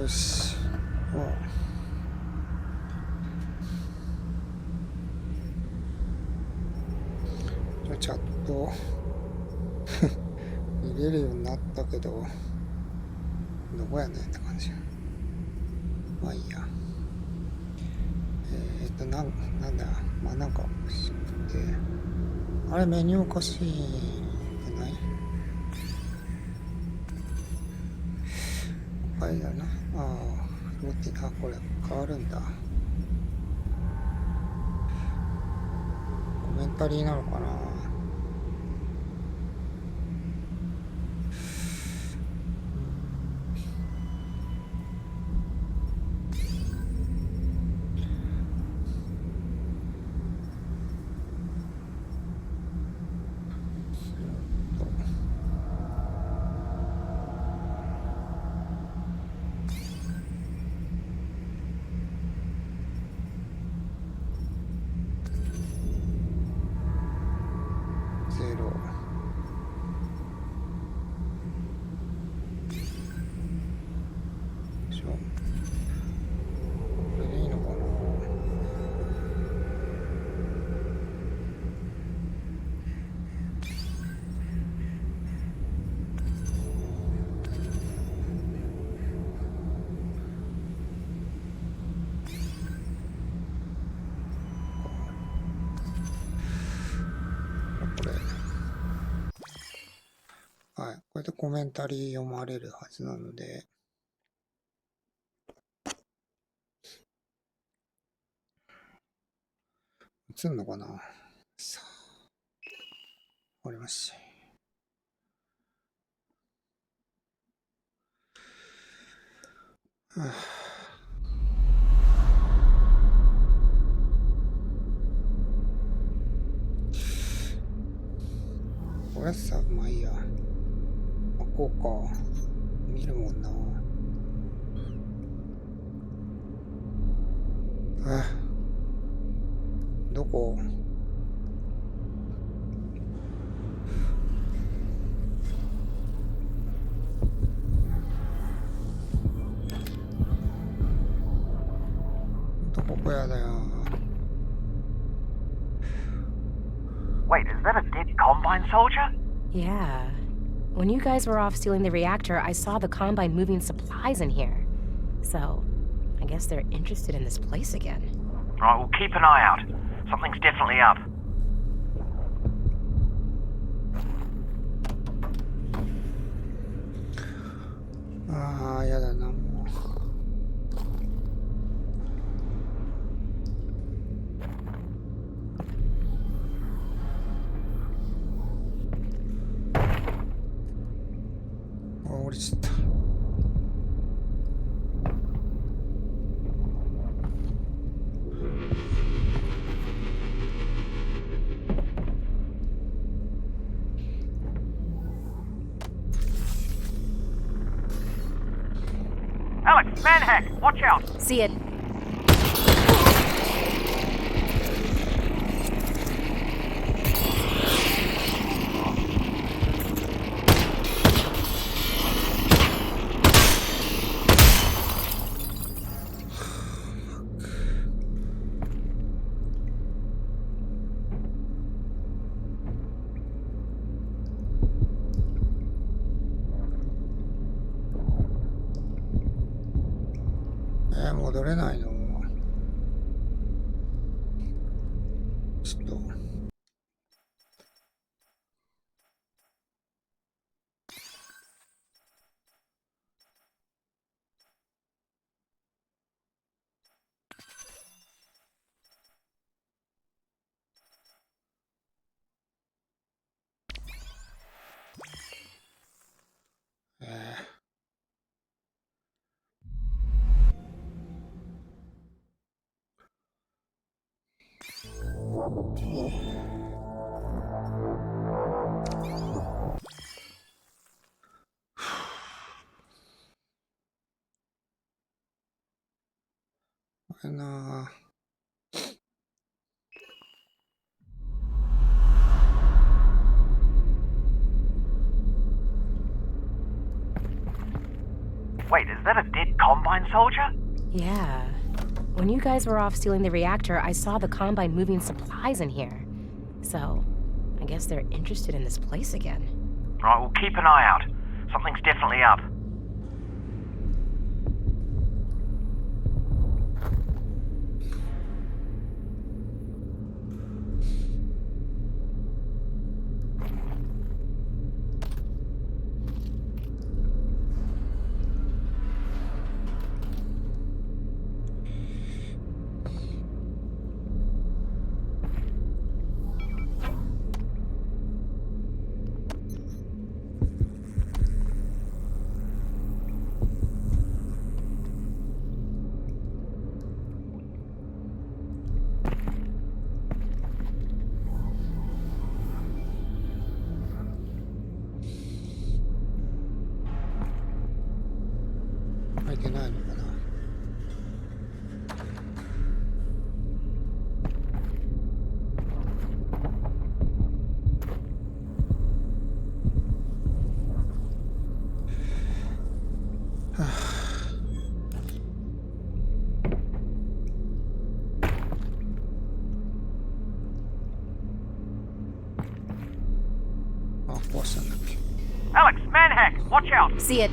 よし。チャット見れるようになったけど、どこやねんって感じ。まあいいや。なんだ、まあなんか、あれメニューおかしいくない？これだな。これ変わるんだ。コメンタリーなのかな。これでコメンタリー読まれるはずなので、映んのかな。さあ、終わりました。これさ、まあいいや。こうか。見るもんな。どこ？どこやだよ。Wait, is that a dead Combine soldier? Yeah. When you guys were off stealing the reactor, I saw the Combine moving supplies in here. So, I guess they're interested in this place again. Right, we'll keep an eye out. Something's definitely up. Ya daな、もう。降りちゃった。Alyx, manhack! Watch out! See it.戻れないの？ちょっと。これなぁ。Wait, is that a dead Combine soldier? Yeah. When you guys were off stealing the reactor, I saw the Combine moving supplies in here. So, I guess they're interested in this place again. Right, we'll keep an eye out. Something's definitely up. Alyx, manhack! Watch out! See it.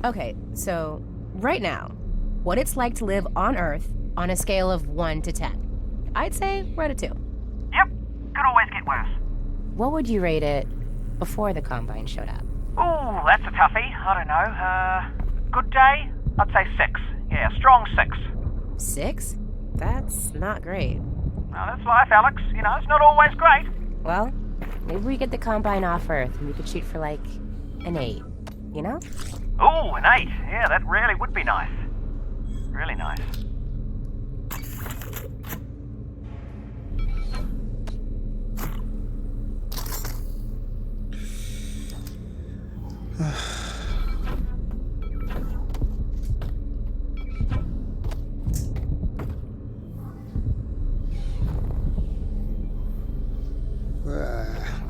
Okay, so, right now, what it's like to live on Earth on a scale of 1 to 10. I'd say we're at a 2. Yep, could always get worse. What would you rate it before the Combine showed up? Ooh, that's a toughie. I don't know. Good day? I'd say 6. Yeah, strong 6. 6? That's not great. Well, that's life, Alyx. You know, it's not always great. Well, maybe we get the Combine off Earth and we could shoot for like an 8, you know? Ooh, an 8. Yeah, that really would be nice. Really nice.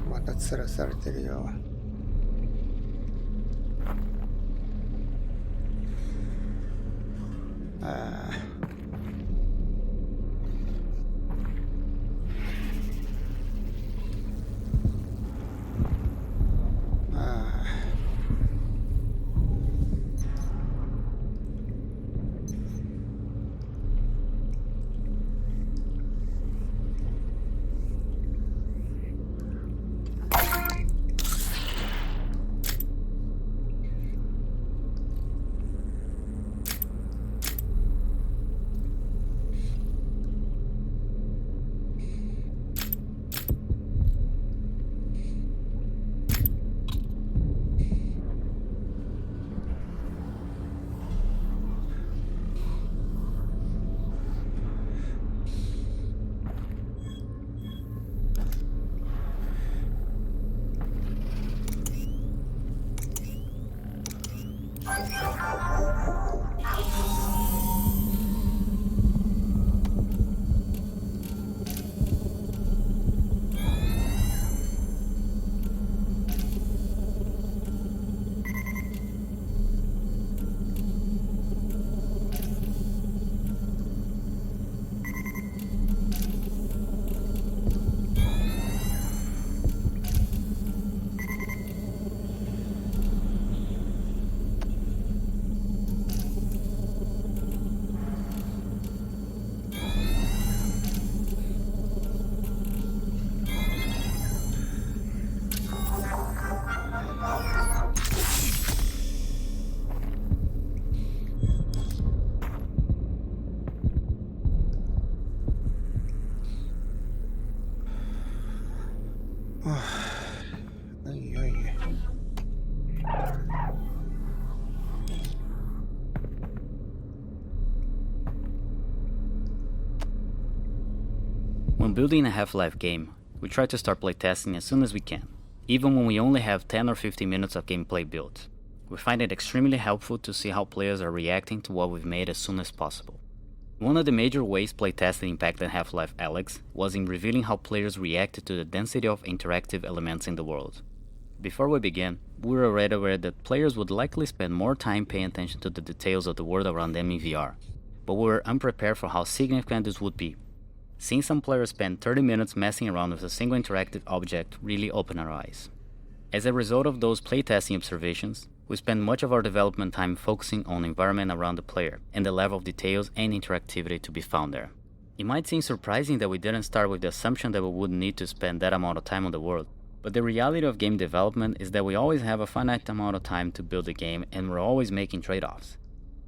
またつらされてるよ。When building a Half-Life game, we try to start playtesting as soon as we can, even when we only have 10 or 15 minutes of gameplay built. We find it extremely helpful to see how players are reacting to what we've made as soon as possible. One of the major ways playtesting impacted Half-Life Alyx was in revealing how players reacted to the density of interactive elements in the world. Before we began, we were already aware that players would likely spend more time paying attention to the details of the world around them in VR, but we were unprepared for how significant this would be. Seeing some players spend 30 minutes messing around with a single interactive object really opened our eyes. As a result of those playtesting observations, we spend much of our development time focusing on the environment around the player and the level of details and interactivity to be found there. It might seem surprising that we didn't start with the assumption that we wouldn't need to spend that amount of time on the world, but the reality of game development is that we always have a finite amount of time to build a game and we're always making trade-offs.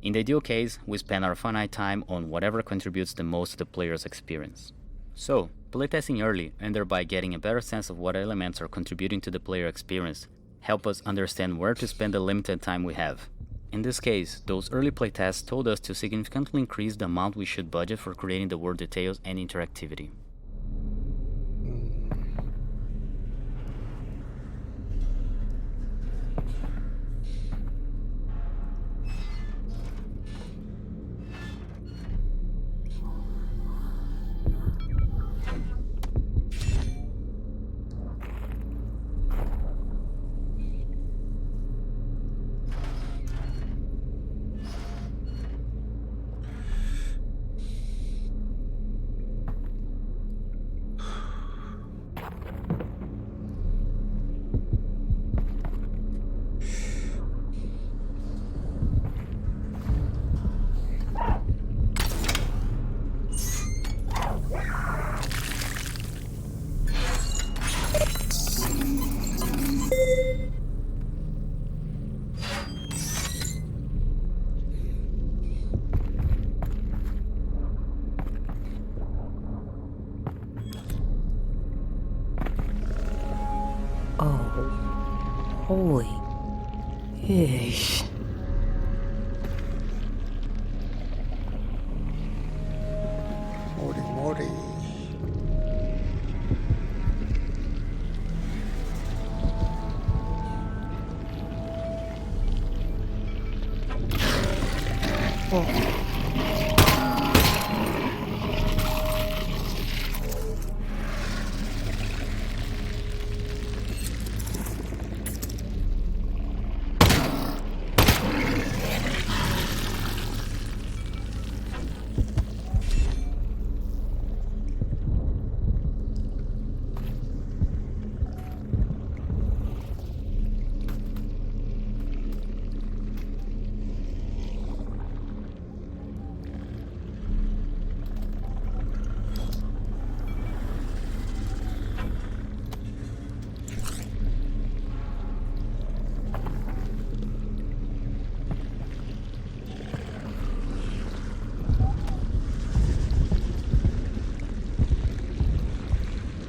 In the ideal case, we spend our finite time on whatever contributes the most to the player's experience. So, playtesting early and thereby getting a better sense of what elements are contributing to the player experience help us understand where to spend the limited time we have. In this case, those early playtests told us to significantly increase the amount we should budget for creating the world details and interactivity. Holy ish. Mori.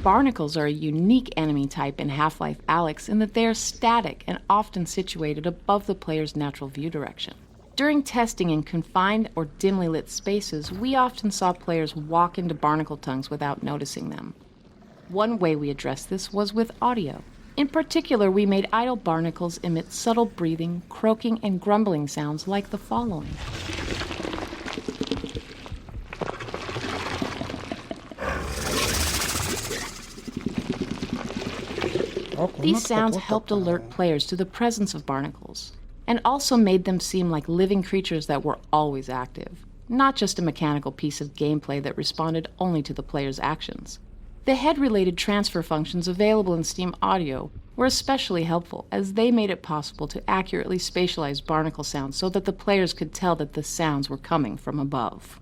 Barnacles are a unique enemy type in Half-Life Alyx in that they are static and often situated above the player's natural view direction. During testing in confined or dimly lit spaces, we often saw players walk into barnacle tongues without noticing them. One way we addressed this was with audio. In particular, we made idle barnacles emit subtle breathing, croaking, and grumbling sounds like the following. These sounds helped alert players to the presence of barnacles, and also made them seem like living creatures that were always active, not just a mechanical piece of gameplay that responded only to the player's actions. The head-related transfer functions available in Steam Audio were especially helpful, as they made it possible to accurately spatialize barnacle sounds so that the players could tell that the sounds were coming from above.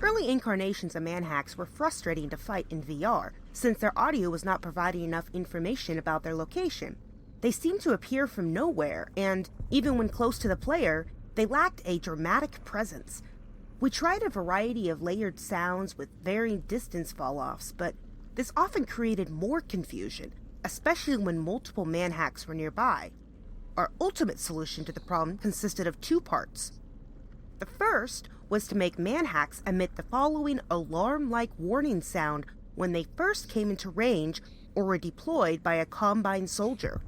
early incarnations of manhacks were frustrating to fight in VR, since their audio was not providing enough information about their location. They seemed to appear from nowhere, and, even when close to the player, they lacked a dramatic presence. We tried a variety of layered sounds with varying distance fall-offs, but this often created more confusion, especially when multiple manhacks were nearby. Our ultimate solution to the problem consisted of two parts. The first was to make manhacks emit the following alarm-like warning sound when they first came into range or were deployed by a combine soldier.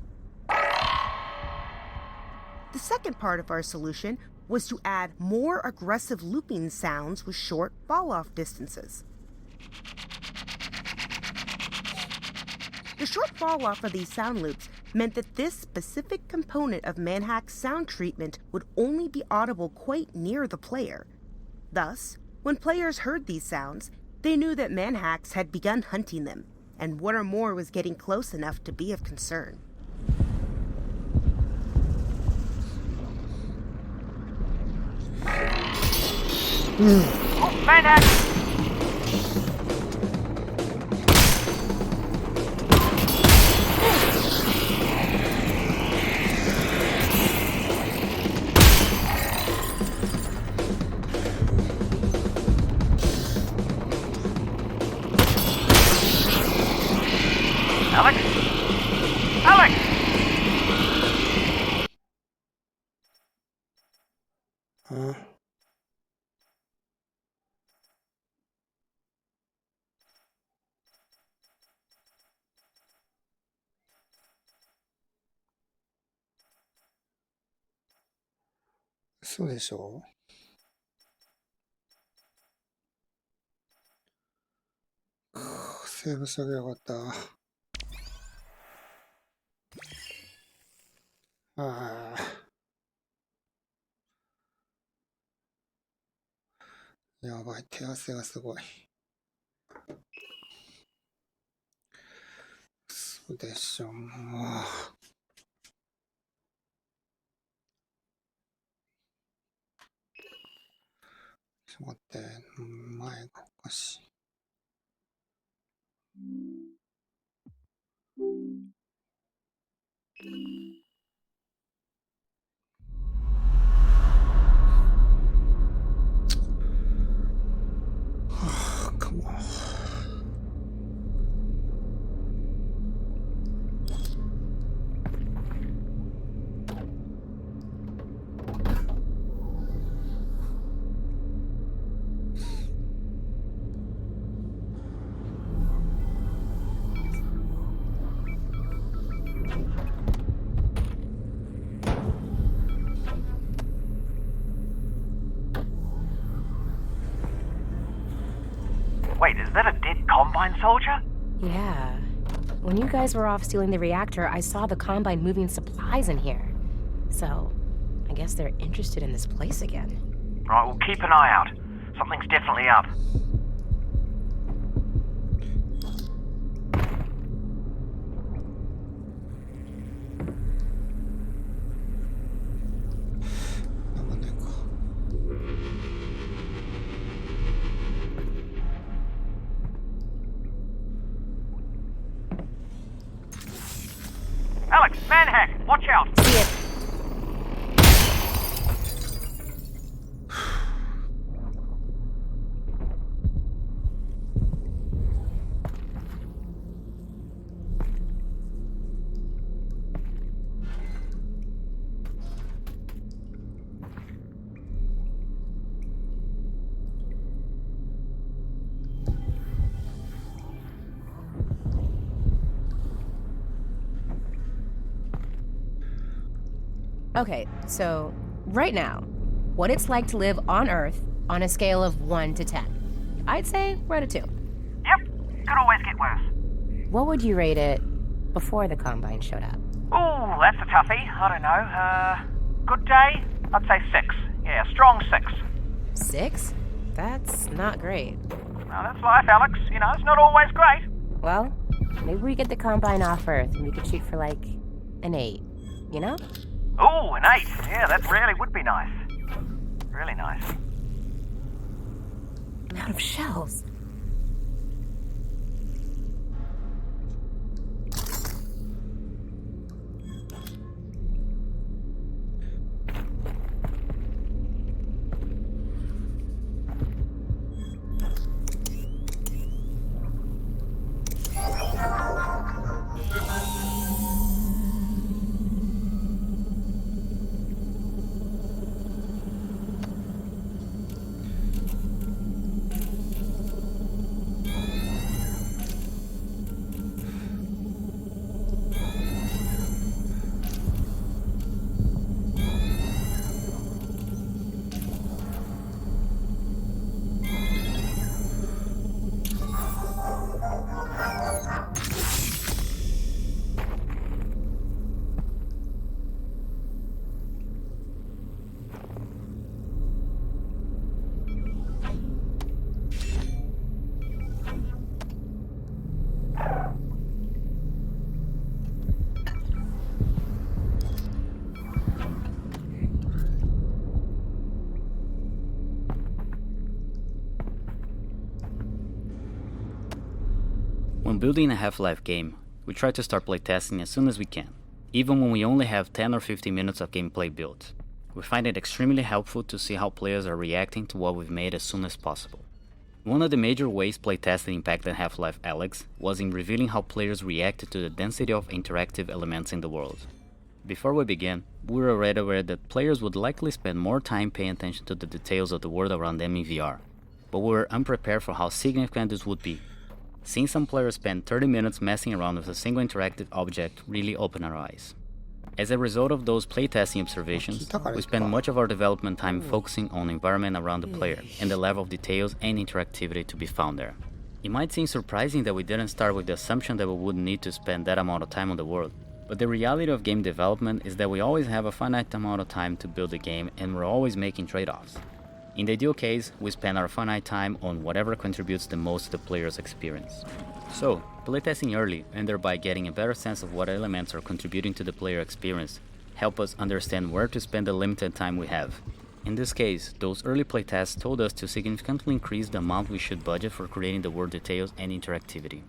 The second part of our solution was to add more aggressive looping sounds with short fall-off distances. The short fall-off of these sound loops meant that this specific component of manhack's sound treatment would only be audible quite near the player. Thus, when players heard these sounds, they knew that manhacks had begun hunting them, and one or more was getting close enough to be of concern. Oh, manhack! Alyx? Alyx! Huh?嘘でしょ？セーブしとけばよかった。ああ。やばい、手汗がすごい。嘘でしょ、もう。ちょっと待って、前がおかしい。Come on. Wait, is that a dead Combine soldier? Yeah. When you guys were off stealing the reactor, I saw the Combine moving supplies in here. So, I guess they're interested in this place again. Right, we'll keep an eye out. Something's definitely up. Alyx, manhack! Watch out! See it. Okay, so, right now, what it's like to live on Earth on a scale of 1 to 10. I'd say we're at a 2. Yep, could always get worse. What would you rate it before the Combine showed up? Ooh, that's a toughie. I don't know. Good day? I'd say 6. Yeah, strong 6. 6? That's not great. Well, that's life, Alyx. You know, it's not always great. Well, maybe we get the Combine off Earth and we could shoot for like an 8, you know? Ooh, an 8. Yeah, that really would be nice. Really nice. out of shells. When building a Half-Life game, we try to start playtesting as soon as we can, even when we only have 10 or 15 minutes of gameplay built. We find it extremely helpful to see how players are reacting to what we've made as soon as possible. One of the major ways playtesting impacted Half-Life Alyx was in revealing how players reacted to the density of interactive elements in the world. Before we began, we were already aware that players would likely spend more time paying attention to the details of the world around them in VR, but we were unprepared for how significant this would be. Seeing some players spend 30 minutes messing around with a single interactive object really opened our eyes. As a result of those playtesting observations, we spent much of our development time focusing on the environment around the player and the level of details and interactivity to be found there. It might seem surprising that we didn't start with the assumption that we wouldn't need to spend that amount of time on the world, but the reality of game development is that we always have a finite amount of time to build a game and we're always making trade-offs. In the ideal case, we spend our finite time on whatever contributes the most to the player's experience. So, playtesting early and thereby getting a better sense of what elements are contributing to the player experience help us understand where to spend the limited time we have. In this case, those early playtests told us to significantly increase the amount we should budget for creating the world details and interactivity.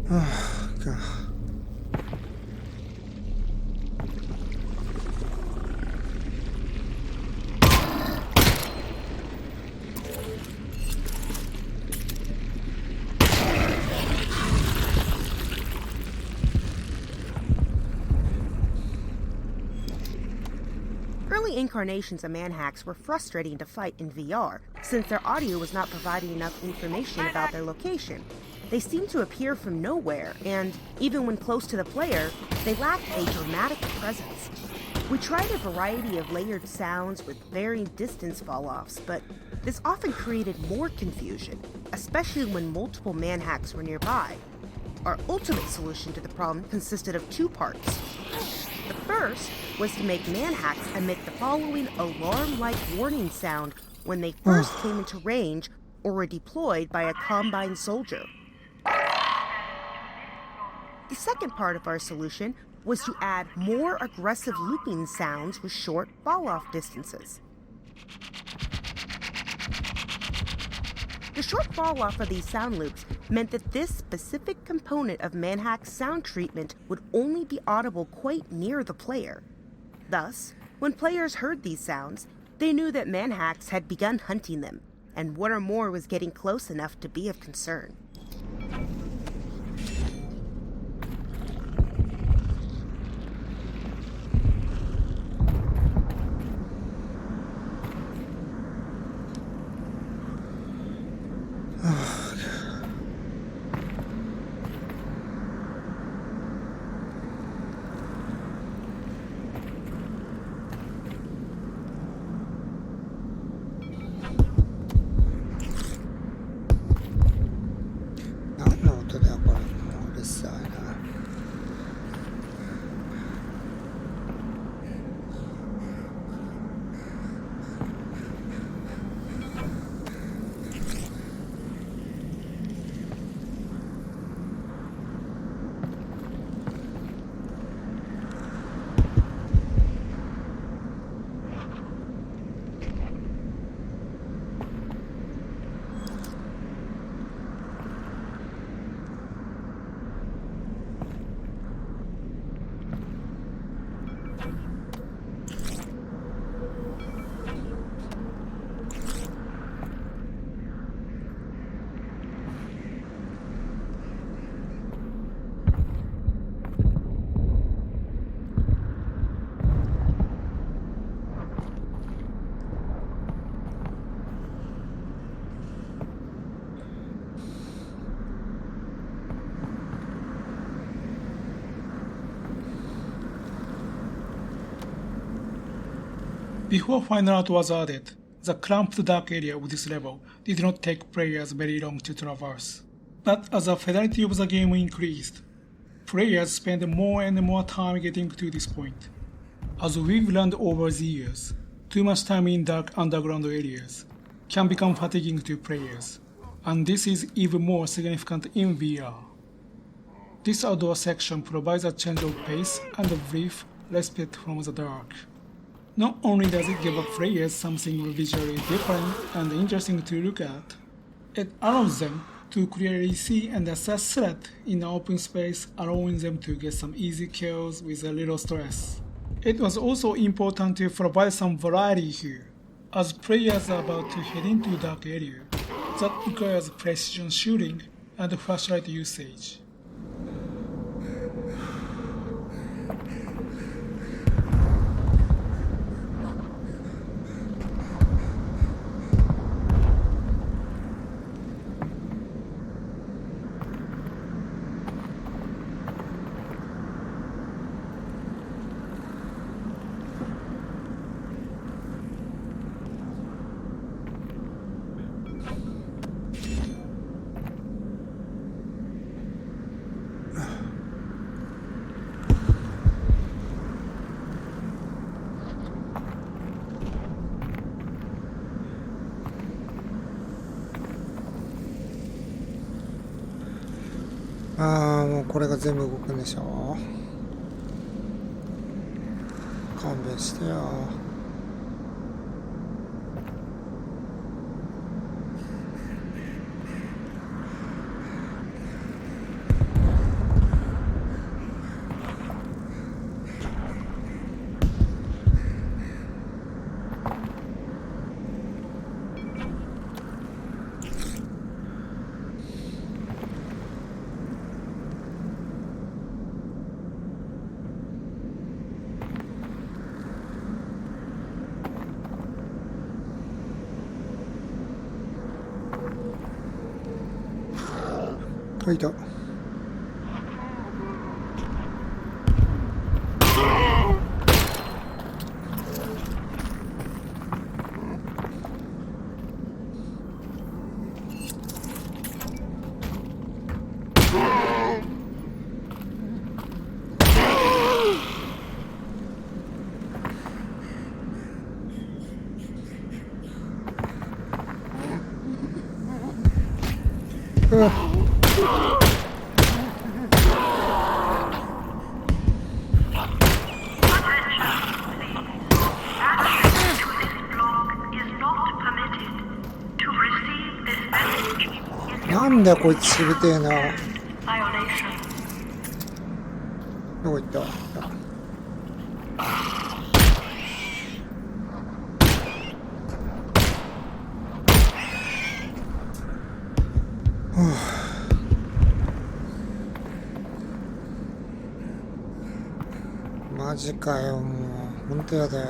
Oh, God. Early incarnations of manhacks were frustrating to fight in VR, since their audio was not providing enough information about their location. They seemed to appear from nowhere, and even when close to the player, they lacked a dramatic presence. We tried a variety of layered sounds with varying distance fall-offs, but this often created more confusion, especially when multiple manhacks were nearby. Our ultimate solution to the problem consisted of two parts. The first was to make manhacks emit the following alarm-like warning sound when they first came into range or were deployed by a combine soldier. The second part of our solution was to add more aggressive looping sounds with short fall-off distances. The short fall-off of these sound loops meant that this specific component of manhack's sound treatment would only be audible quite near the player. Thus, when players heard these sounds, they knew that manhacks had begun hunting them, and one or more was getting close enough to be of concern. Before final art was added, the cramped dark area of this level did not take players very long to traverse. But as the fidelity of the game increased, players spent more and more time getting to this point. As we've learned over the years, too much time in dark underground areas can become fatiguing to players, and this is even more significant in VR. This outdoor section provides a change of pace and a brief respite from the dark. Not only does it give players something visually different and interesting to look at, it allows them to clearly see and assess threat in an open space, allowing them to get some easy kills with a little stress. It was also important to provide some variety here, as players are about to head into a dark area that requires precision shooting and flashlight usage.もうこれが全部動くんでしょ。勘弁してよ。いた。なんだよこいつしぶてえな。どこ行った。マジかよ、もう本当やだよ。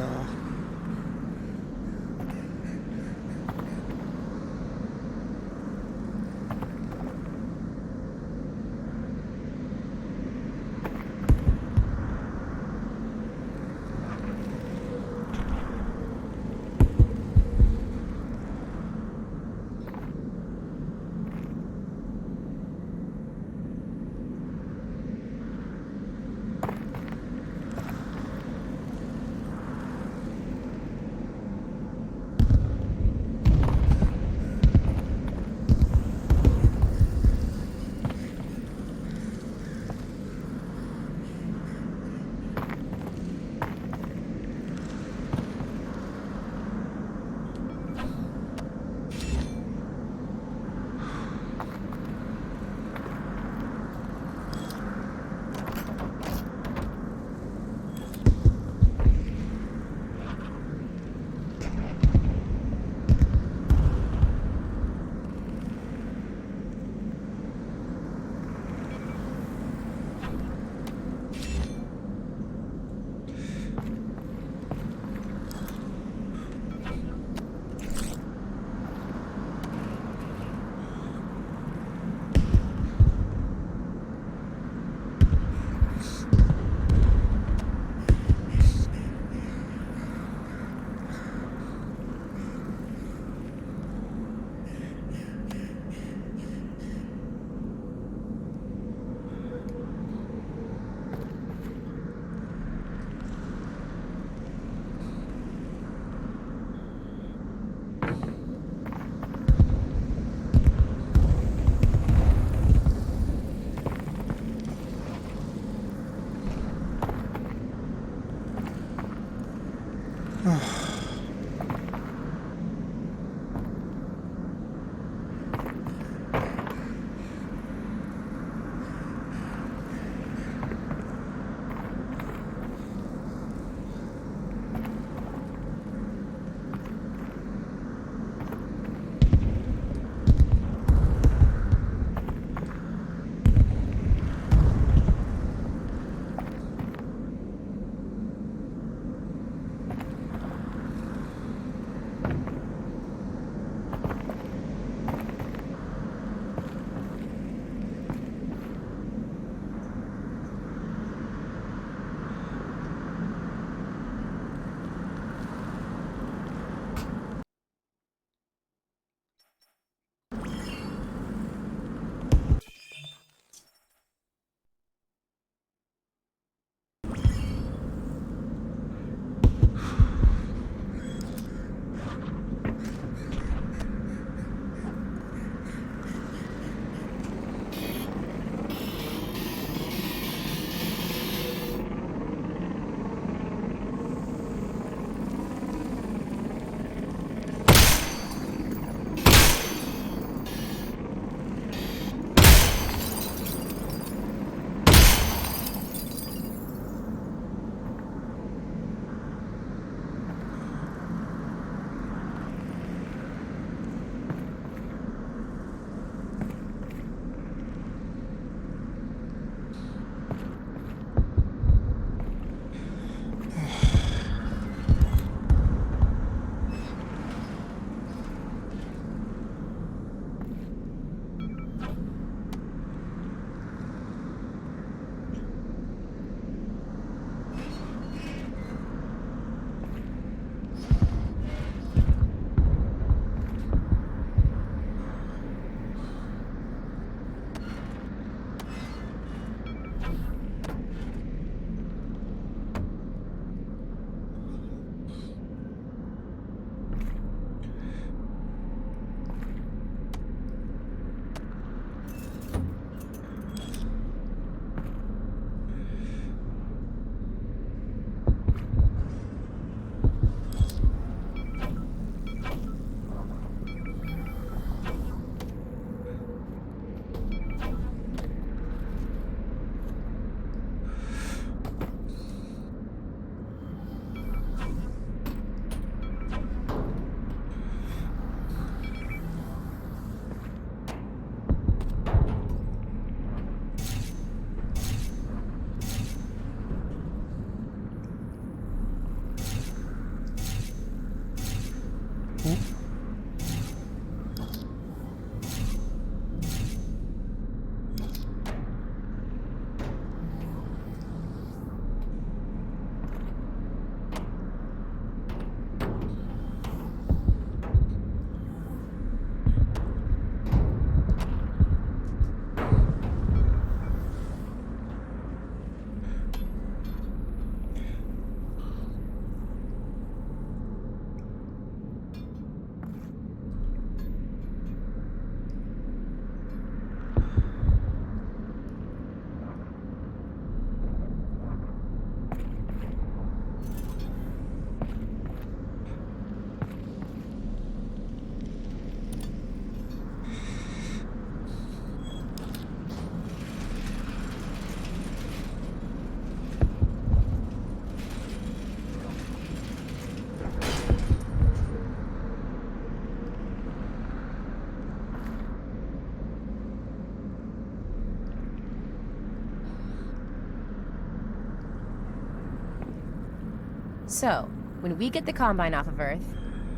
So, when we get the Combine off of Earth,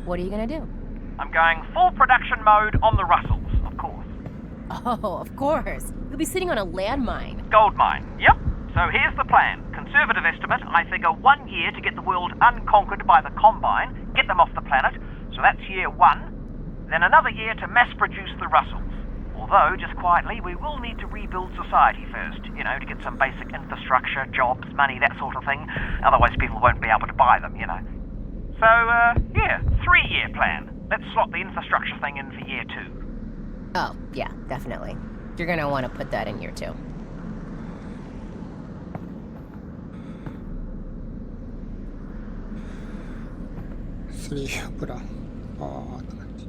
what are you gonna do? I'm going full production mode on the Russells, of course. Oh, of course. You'll be sitting on a landmine. Gold mine, yep. So here's the plan. Conservative estimate, I figure 1 year to get the world unconquered by the Combine, get them off the planet, so that's year 1. Then another year to mass produce the Russells. Although, just quietly, we will need to rebuild society first, to get some basic infrastructure, jobs, money, that sort of thing. Otherwise people won't be able to buy them, So, 3-year plan. Let's slot the infrastructure thing in for year 2. Oh, yeah, definitely. You're gonna want to put that in year 2.3プラン。ああ、って感じ。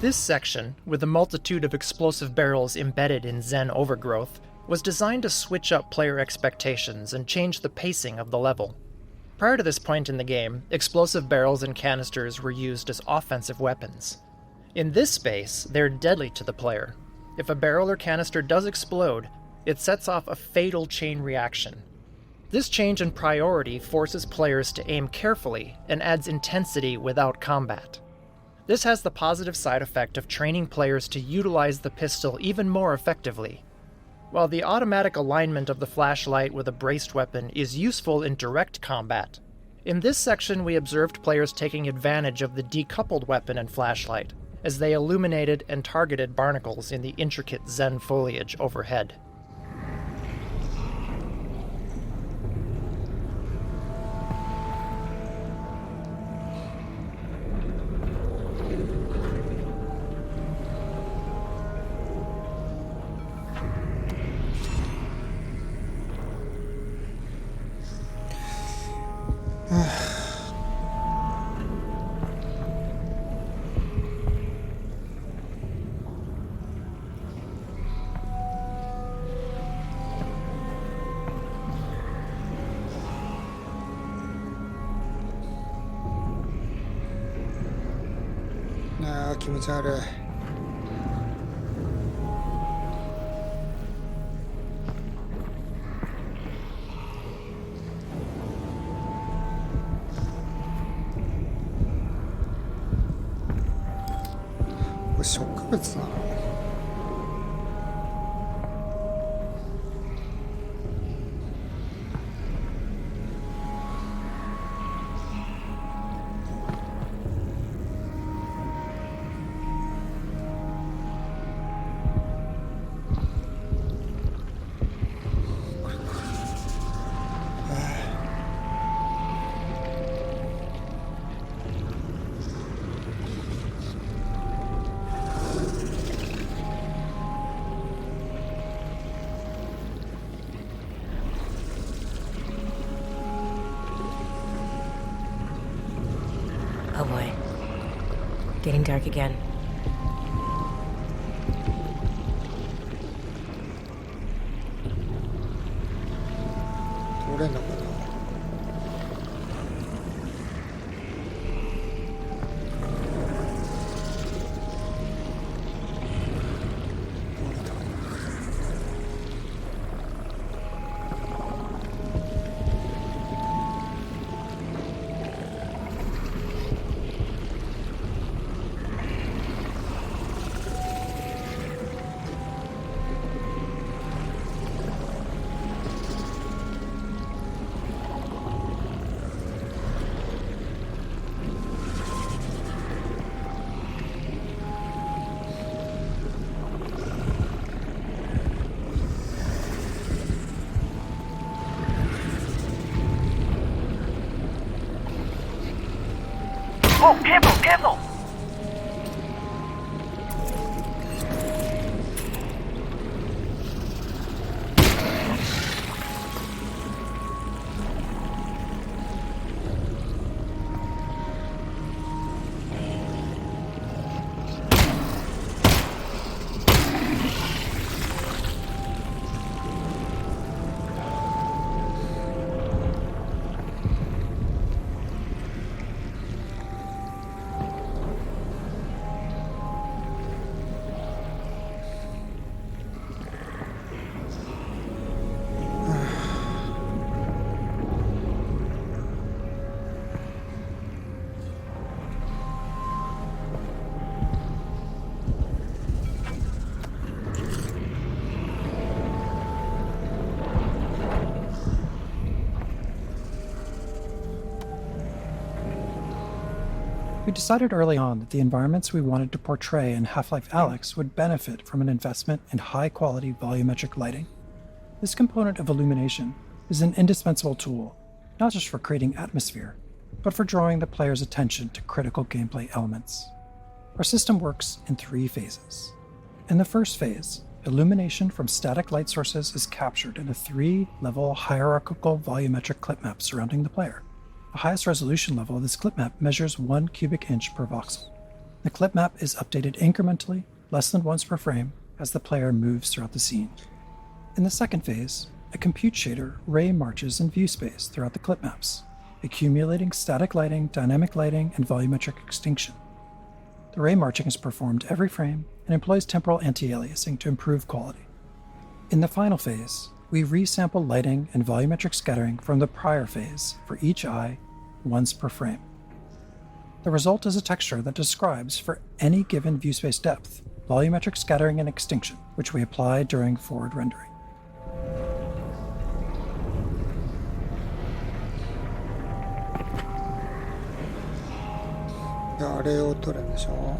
This section, with a multitude of explosive barrels embedded in Zen overgrowth, was designed to switch up player expectations and change the pacing of the level. Prior to this point in the game, explosive barrels and canisters were used as offensive weapons. In this space, they're deadly to the player. If a barrel or canister does explode, it sets off a fatal chain reaction. This change in priority forces players to aim carefully and adds intensity without combat. This has the positive side effect of training players to utilize the pistol even more effectively. While the automatic alignment of the flashlight with a braced weapon is useful in direct combat, in this section we observed players taking advantage of the decoupled weapon and flashlight, as they illuminated and targeted barnacles in the intricate Zen foliage overhead.ああ、気持ち悪い。これ植物なの？Oh boy. Getting dark again. 通れんのかな？Oh, careful, careful! decided early on that the environments we wanted to portray in Half-Life Alyx would benefit from an investment in high-quality volumetric lighting. This component of illumination is an indispensable tool, not just for creating atmosphere, but for drawing the player's attention to critical gameplay elements. Our system works in 3 phases. In the first phase, illumination from static light sources is captured in a 3-level hierarchical volumetric clip map surrounding the player. The highest resolution level of this clip map measures 1 cubic inch per voxel. The clip map is updated incrementally, less than once per frame, as the player moves throughout the scene. In the second phase, a compute shader ray marches in view space throughout the clip maps, accumulating static lighting, dynamic lighting, and volumetric extinction. The ray marching is performed every frame and employs temporal anti-aliasing to improve quality. In the final phase, we resample lighting and volumetric scattering from the prior phase for each eye once per frame. The result is a texture that describes, for any given view space depth, volumetric scattering and extinction, which we apply during forward rendering. あれを取るんでしょ。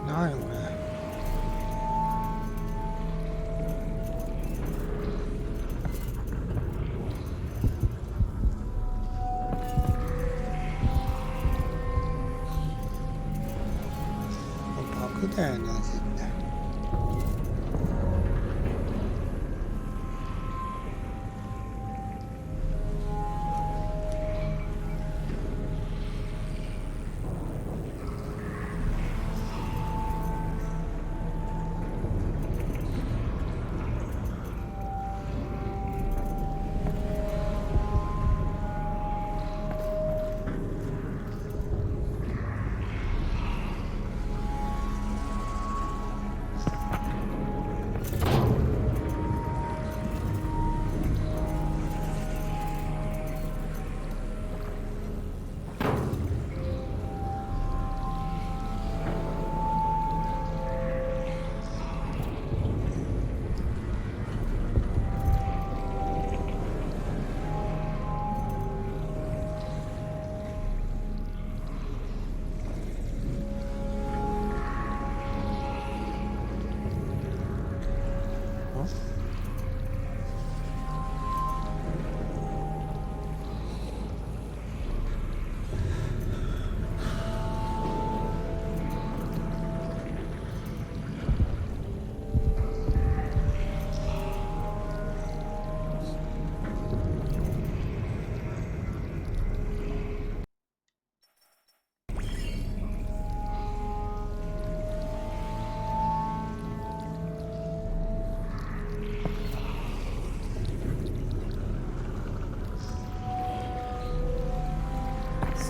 何これ。バグだよな絶対。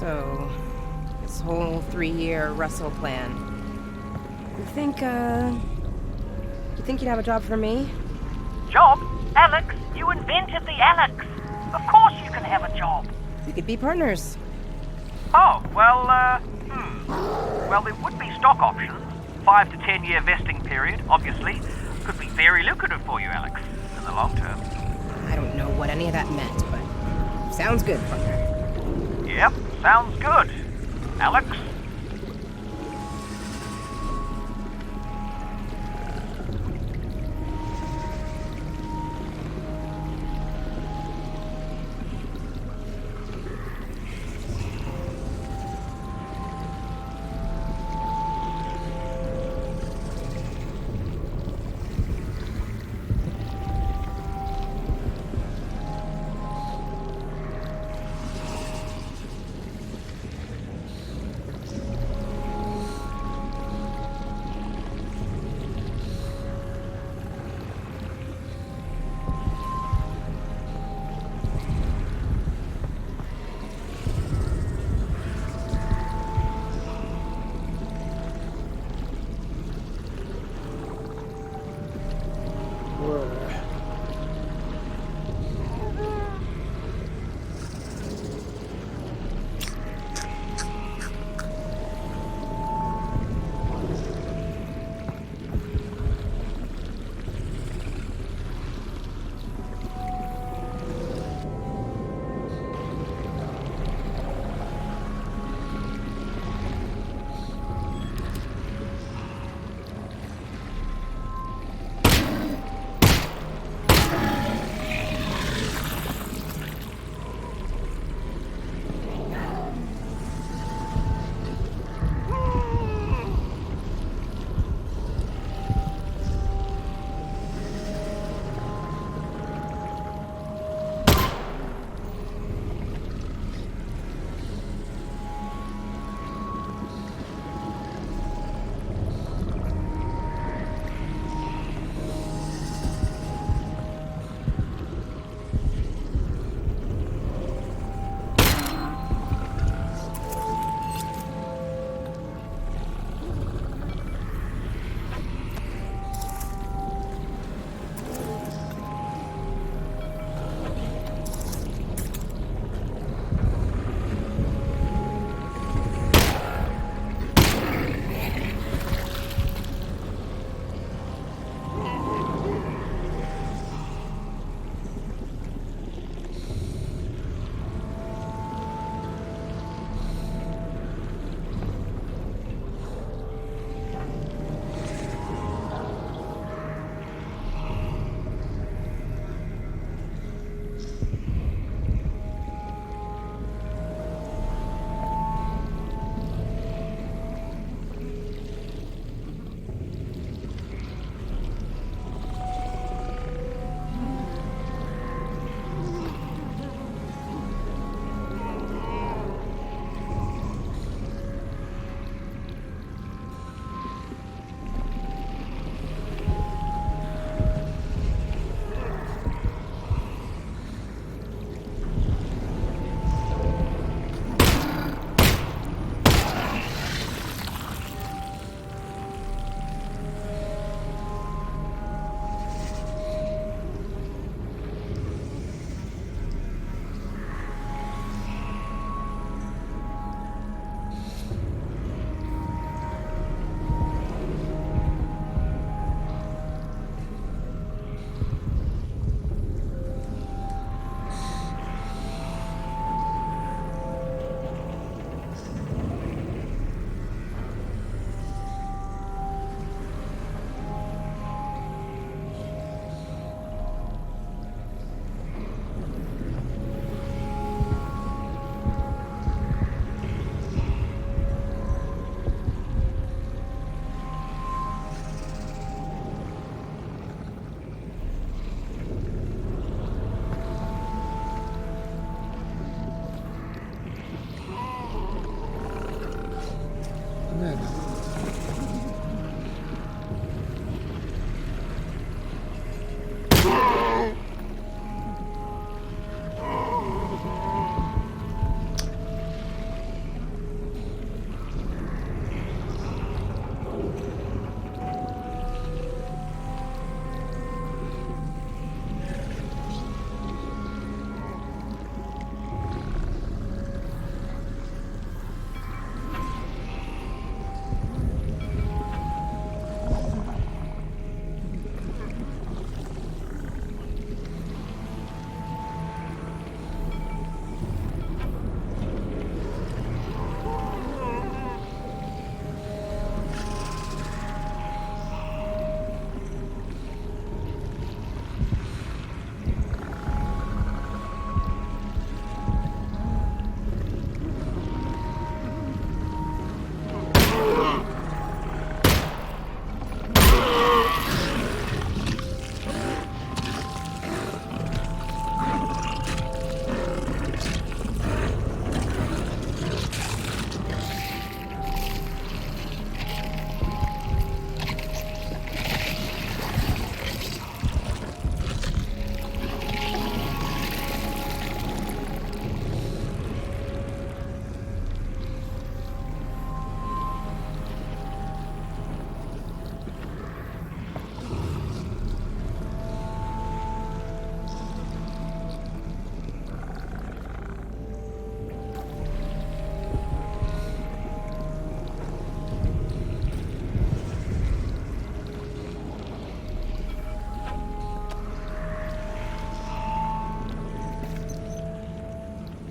So, this whole 3-year Russell plan. You think you'd have a job for me? Job? Alyx? You invented the Alyx. Of course you can have a job. We could be partners. Oh, well, Well, there would be stock options. 5 to 10 year vesting period, obviously. Could be very lucrative for you, Alyx, in the long term. I don't know what any of that meant, but sounds good, partner. Yep, sounds good. Alyx?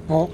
お、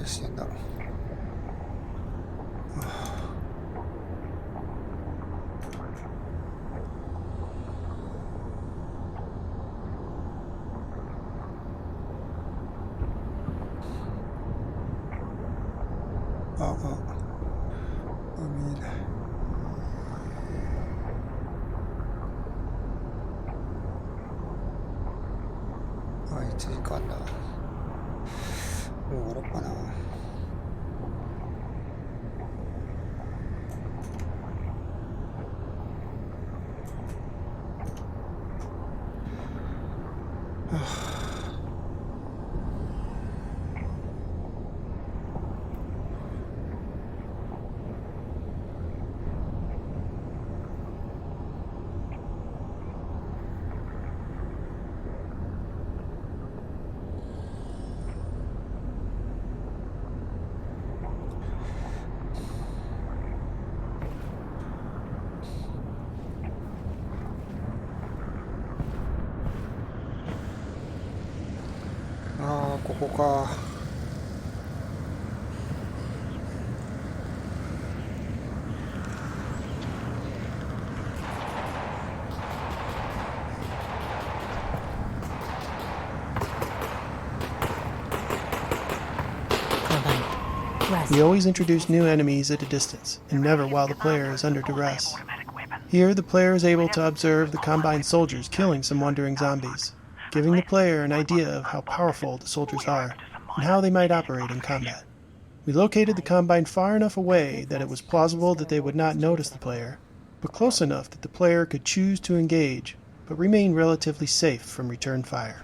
何してんだろう。見えない。1時間だ。もう終わろうかな。ここか。We always introduce new enemies at a distance, and never while the player is under duress. Here, the player is able to observe the Combine soldiers killing some wandering zombies, giving the player an idea of how powerful the soldiers are, and how they might operate in combat. We located the Combine far enough away that it was plausible that they would not notice the player, but close enough that the player could choose to engage, but remain relatively safe from return fire.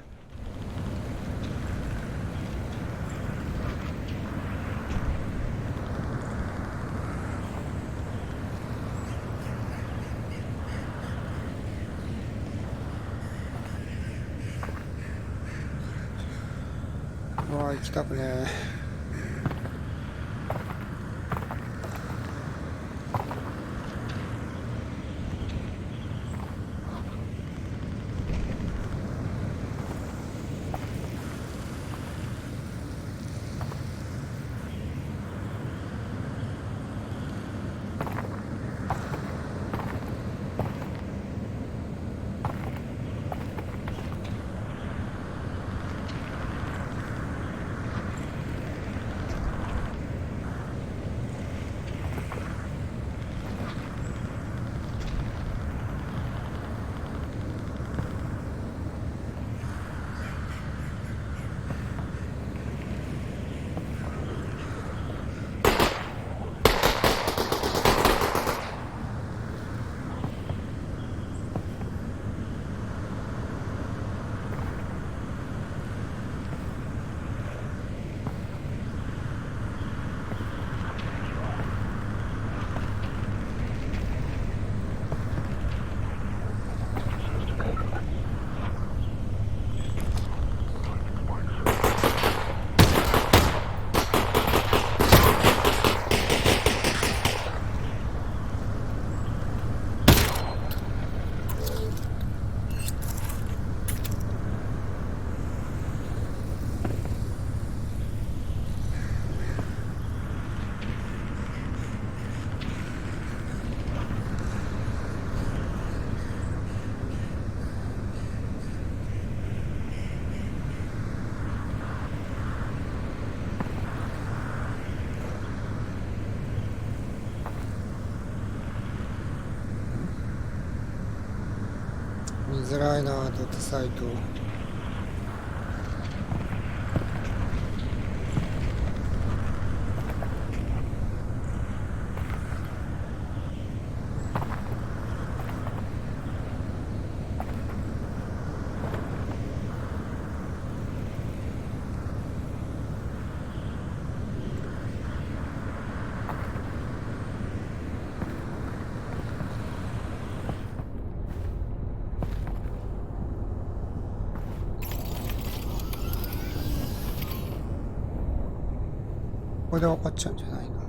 うわ、行きたくねえ。見づらいな、ドットサイト。これで分かっちゃうんじゃないの。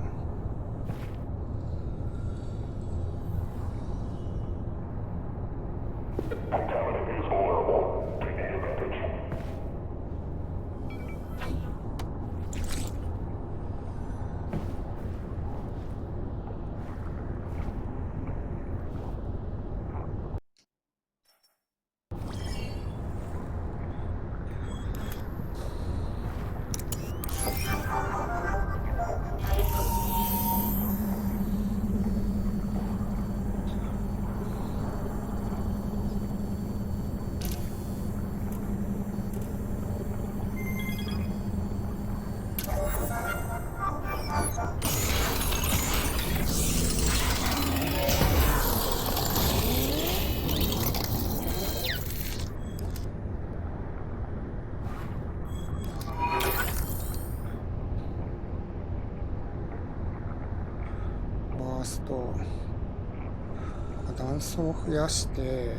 段差を増やして、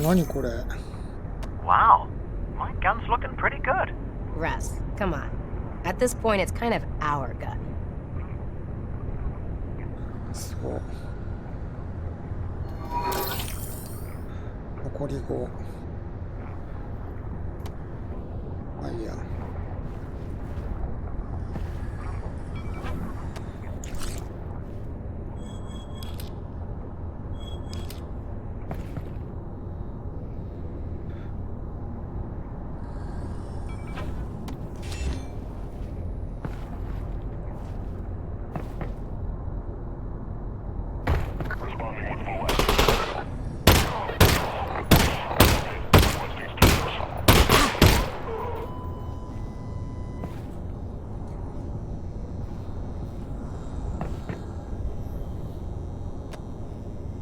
何これ Wow, my gun's looking pretty good. Russ, come on. At this point, it's kind of our gun. そう。残り5。まあいいや。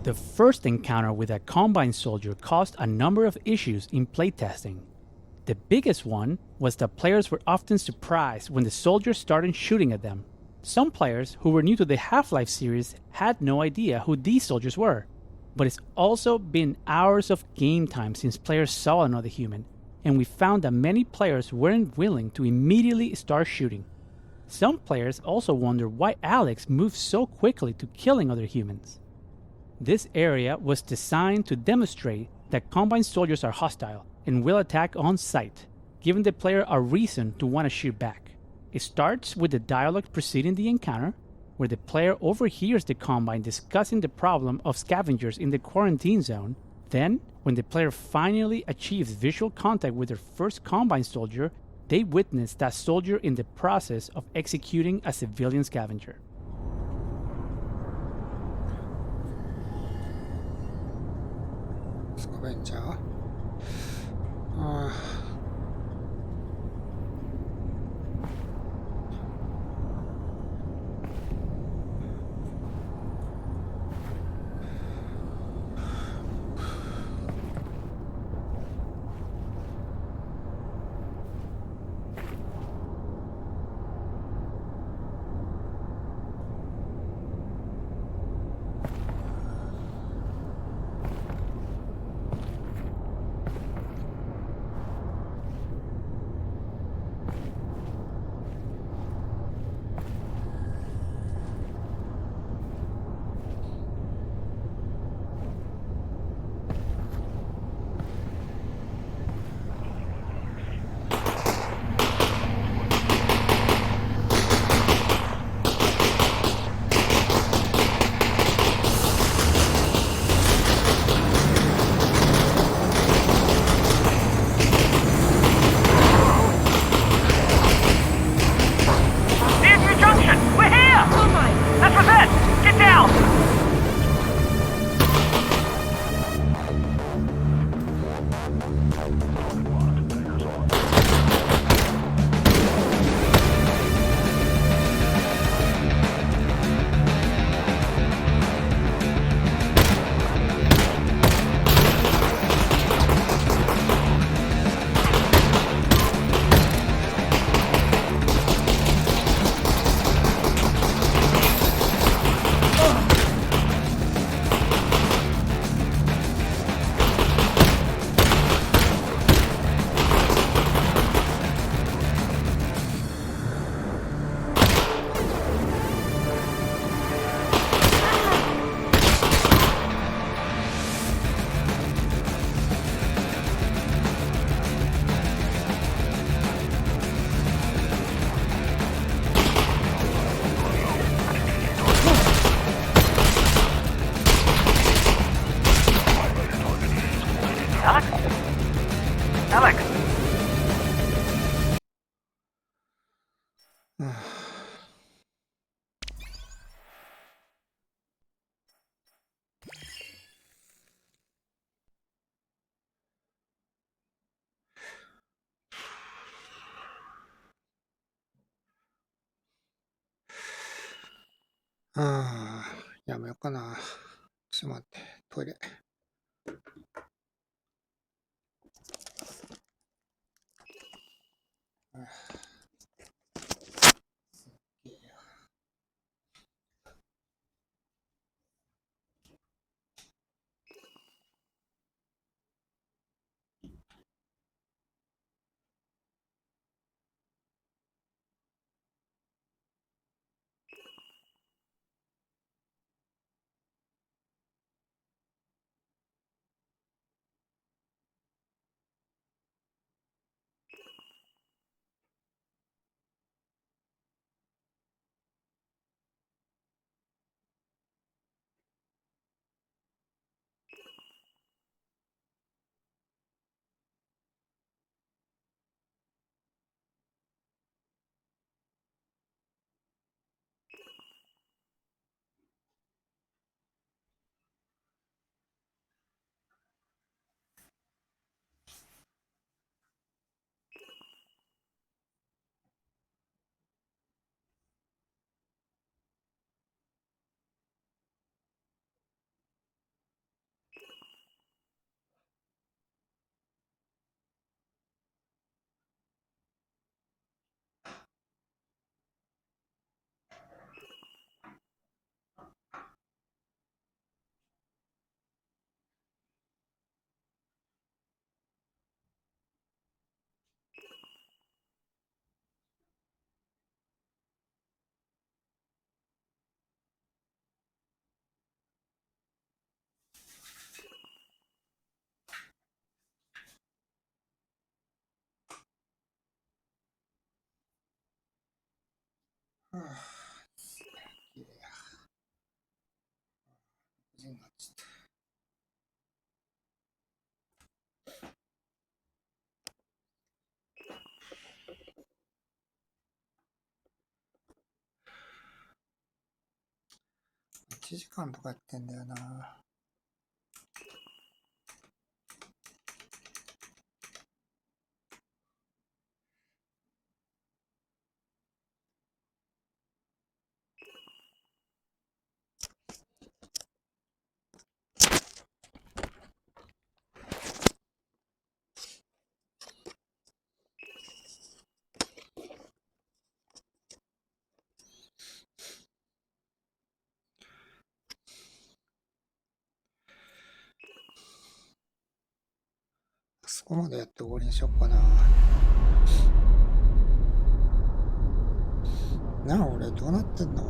The first encounter with a Combine soldier caused a number of issues in playtesting. The biggest one was that players were often surprised when the soldiers started shooting at them. Some players who were new to the Half-Life series had no idea who these soldiers were. But it's also been hours of game time since players saw another human, and we found that many players weren't willing to immediately start shooting. Some players also wondered why Alyx moved so quickly to killing other humans. This area was designed to demonstrate that Combine soldiers are hostile and will attack on sight, giving the player a reason to want to shoot back. It starts with the dialogue preceding the encounter, where the player overhears the Combine discussing the problem of scavengers in the quarantine zone. Then, when the player finally achieves visual contact with their first Combine soldier, they witness that soldier in the process of executing a civilian scavenger. スカベンジャー？ああ。やめようかな。ちょっと待って、トイレ。綺麗や。9時になっちゃった。1時間とかやってんだよな。そこまでやって終わりにしよっかな。なあ、俺どうなってんの？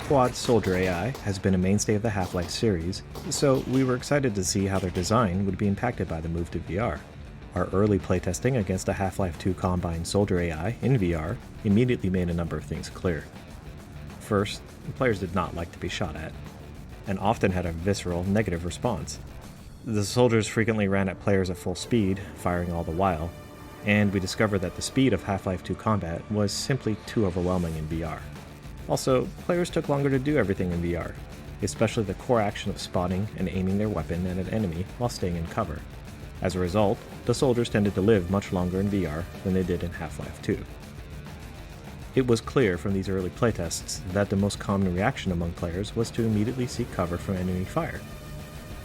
Quad Soldier AI has been a mainstay of the Half-Life series, so we were excited to see how their design would be impacted by the move to VR. Our early playtesting against a Half-Life 2 Combine Soldier AI in VR immediately made a number of things clear. First, the players did not like to be shot at, and often had a visceral, negative response. The soldiers frequently ran at players at full speed, firing all the while, and we discovered that the speed of Half-Life 2 combat was simply too overwhelming in VR. Also, players took longer to do everything in VR, especially the core action of spotting and aiming their weapon at an enemy while staying in cover. As a result, the soldiers tended to live much longer in VR than they did in Half-Life 2. It was clear from these early playtests that the most common reaction among players was to immediately seek cover from enemy fire.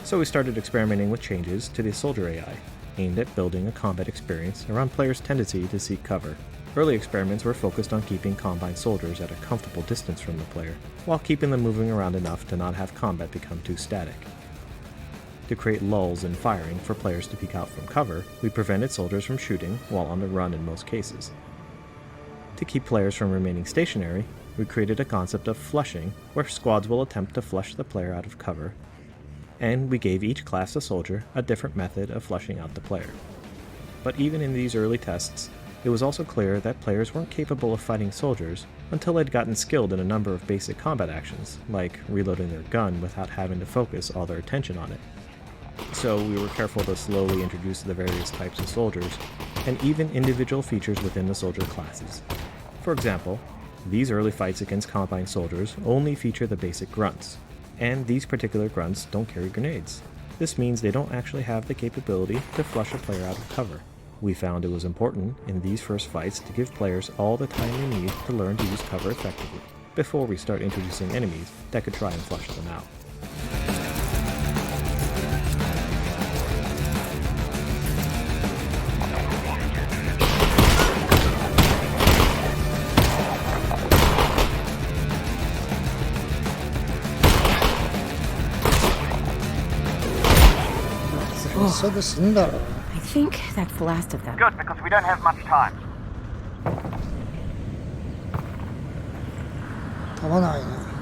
So we started experimenting with changes to the Soldier AI, aimed at building a combat experience around players' tendency to seek cover. Early experiments were focused on keeping Combine soldiers at a comfortable distance from the player, while keeping them moving around enough to not have combat become too static. To create lulls in firing for players to peek out from cover, we prevented soldiers from shooting while on the run in most cases. To keep players from remaining stationary, we created a concept of flushing, where squads will attempt to flush the player out of cover, and we gave each class of soldier a different method of flushing out the player. But even in these early tests, it was also clear that players weren't capable of fighting soldiers until they'd gotten skilled in a number of basic combat actions, like reloading their gun without having to focus all their attention on it. So we were careful to slowly introduce the various types of soldiers, and even individual features within the soldier classes. For example, these early fights against Combine soldiers only feature the basic grunts, and these particular grunts don't carry grenades. This means they don't actually have the capability to flush a player out of cover. We found it was important in these first fights to give players all the time they need to learn to use cover effectively, before we start introducing enemies that could try and flush them out. I think that's the last of them. Good, because we don't have much time. 飛ばないね。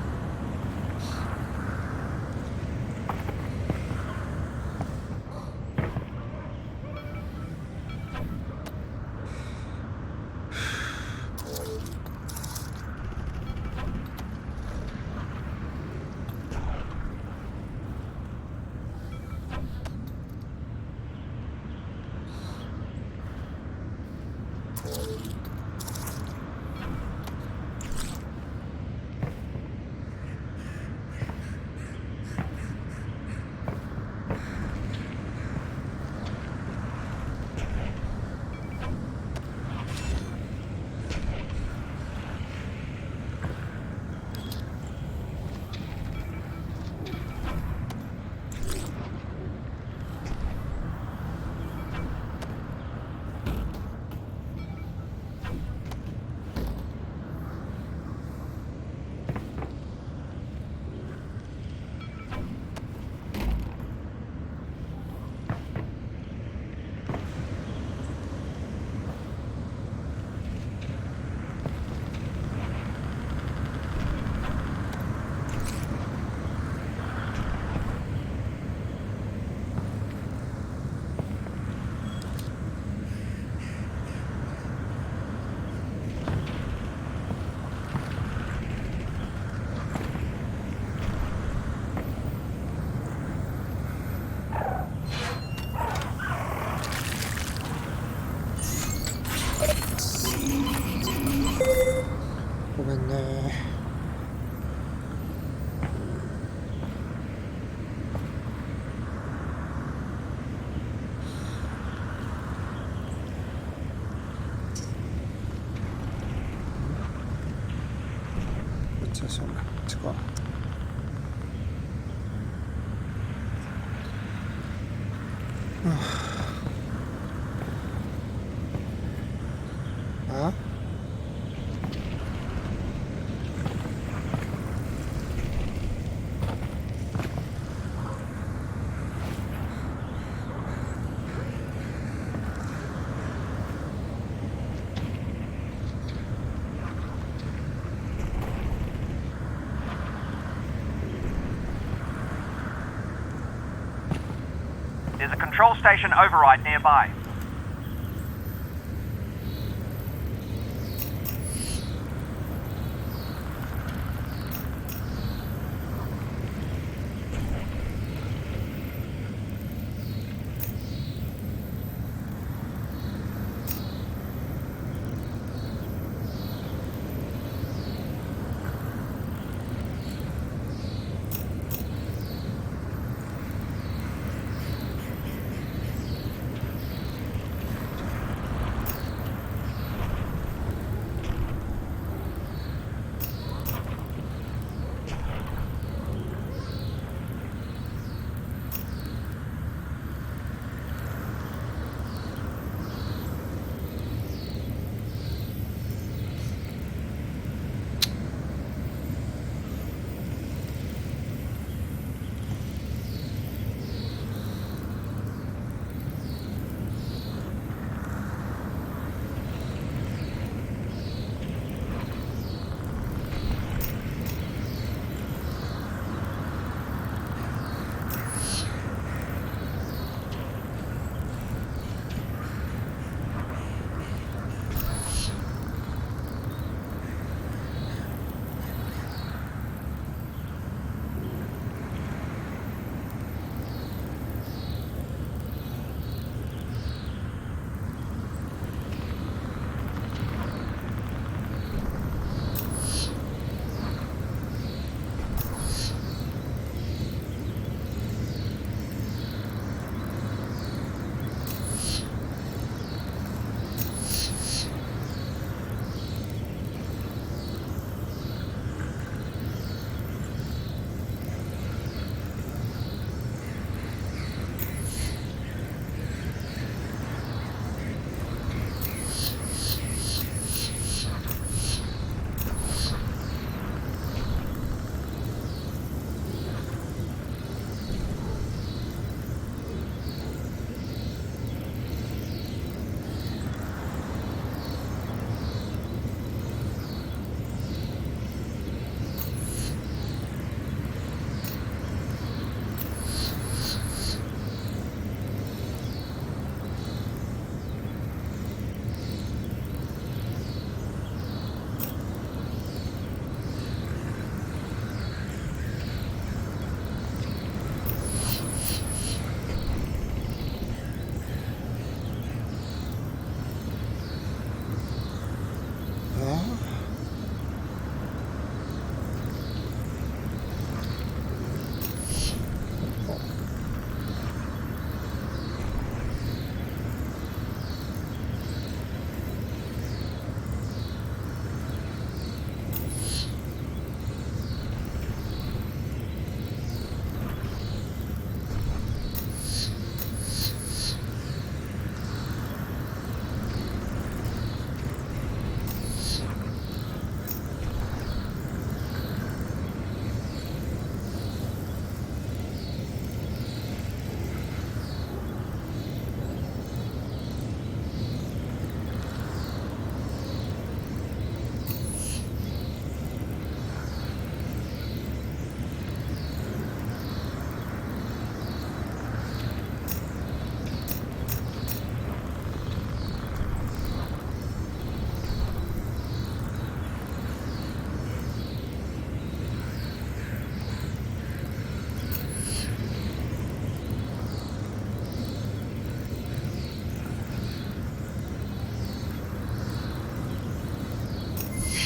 ごめんね。こっちはそうだ。こっちか。あ？ control station override nearby.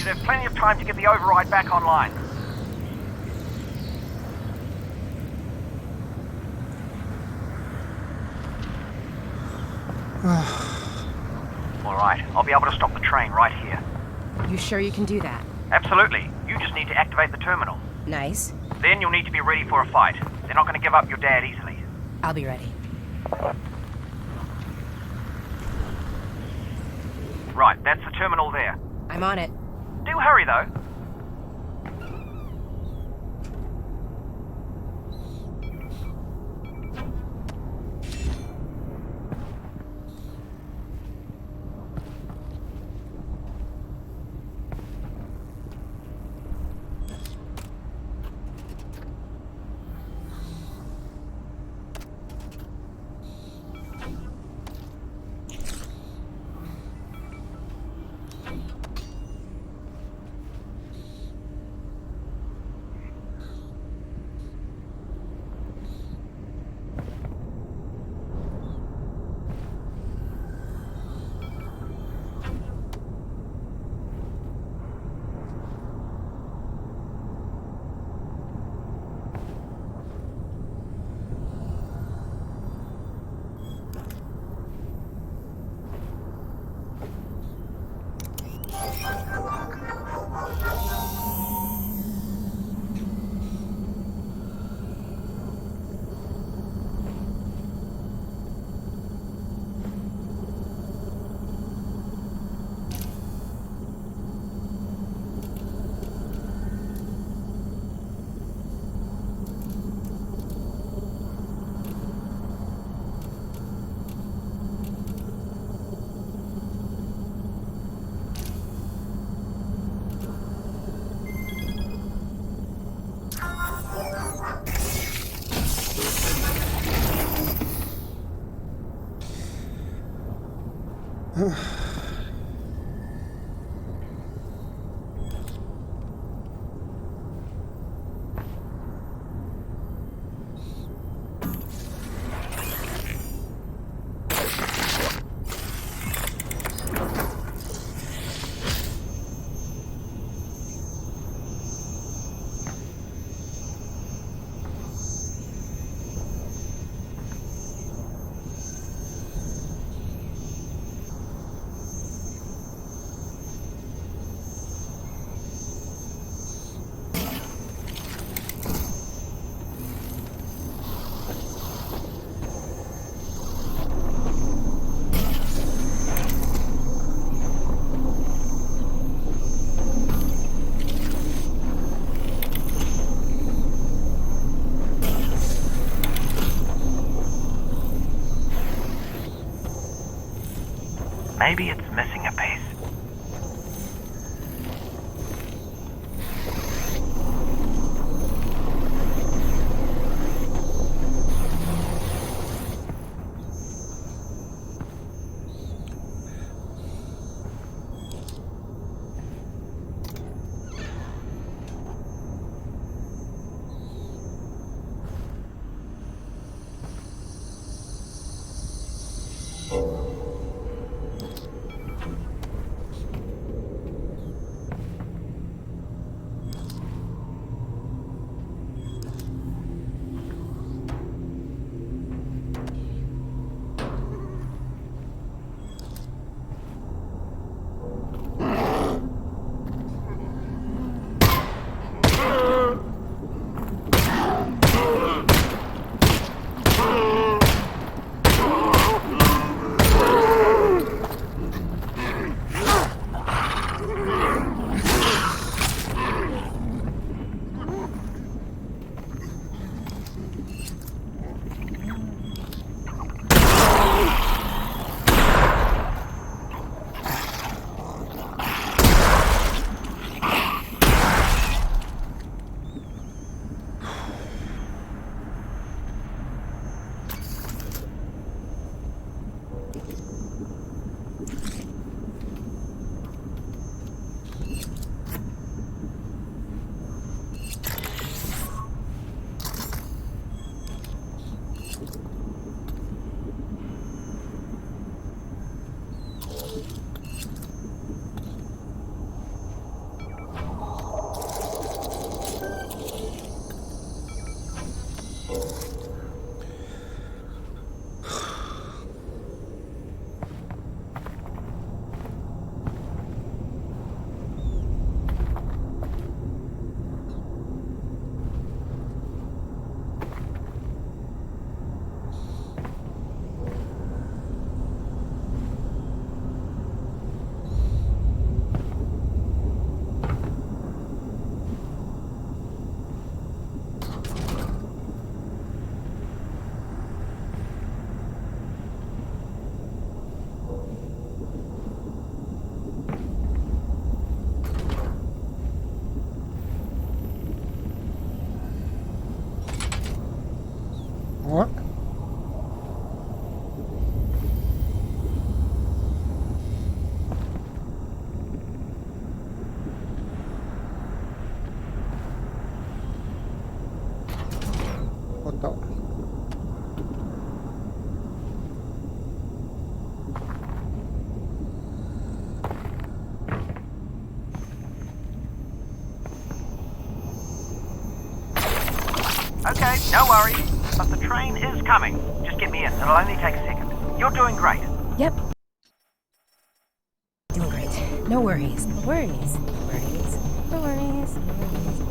should have plenty of time to get the override back online. Alright, I'll be able to stop the train right here. You sure you can do that? Absolutely. You just need to activate the terminal. Nice. Then you'll need to be ready for a fight. They're not going to give up your dad easily. I'll be ready. Right, that's the terminal there. I'm on it. Do hurry, though. Maybe it's missing a piece. What? What the? Okay, no worries. But the train is coming. Just get me in. It'll only take a second. You're doing great. Yep. Doing great. No worries. No worries. No worries. No worries. No worries.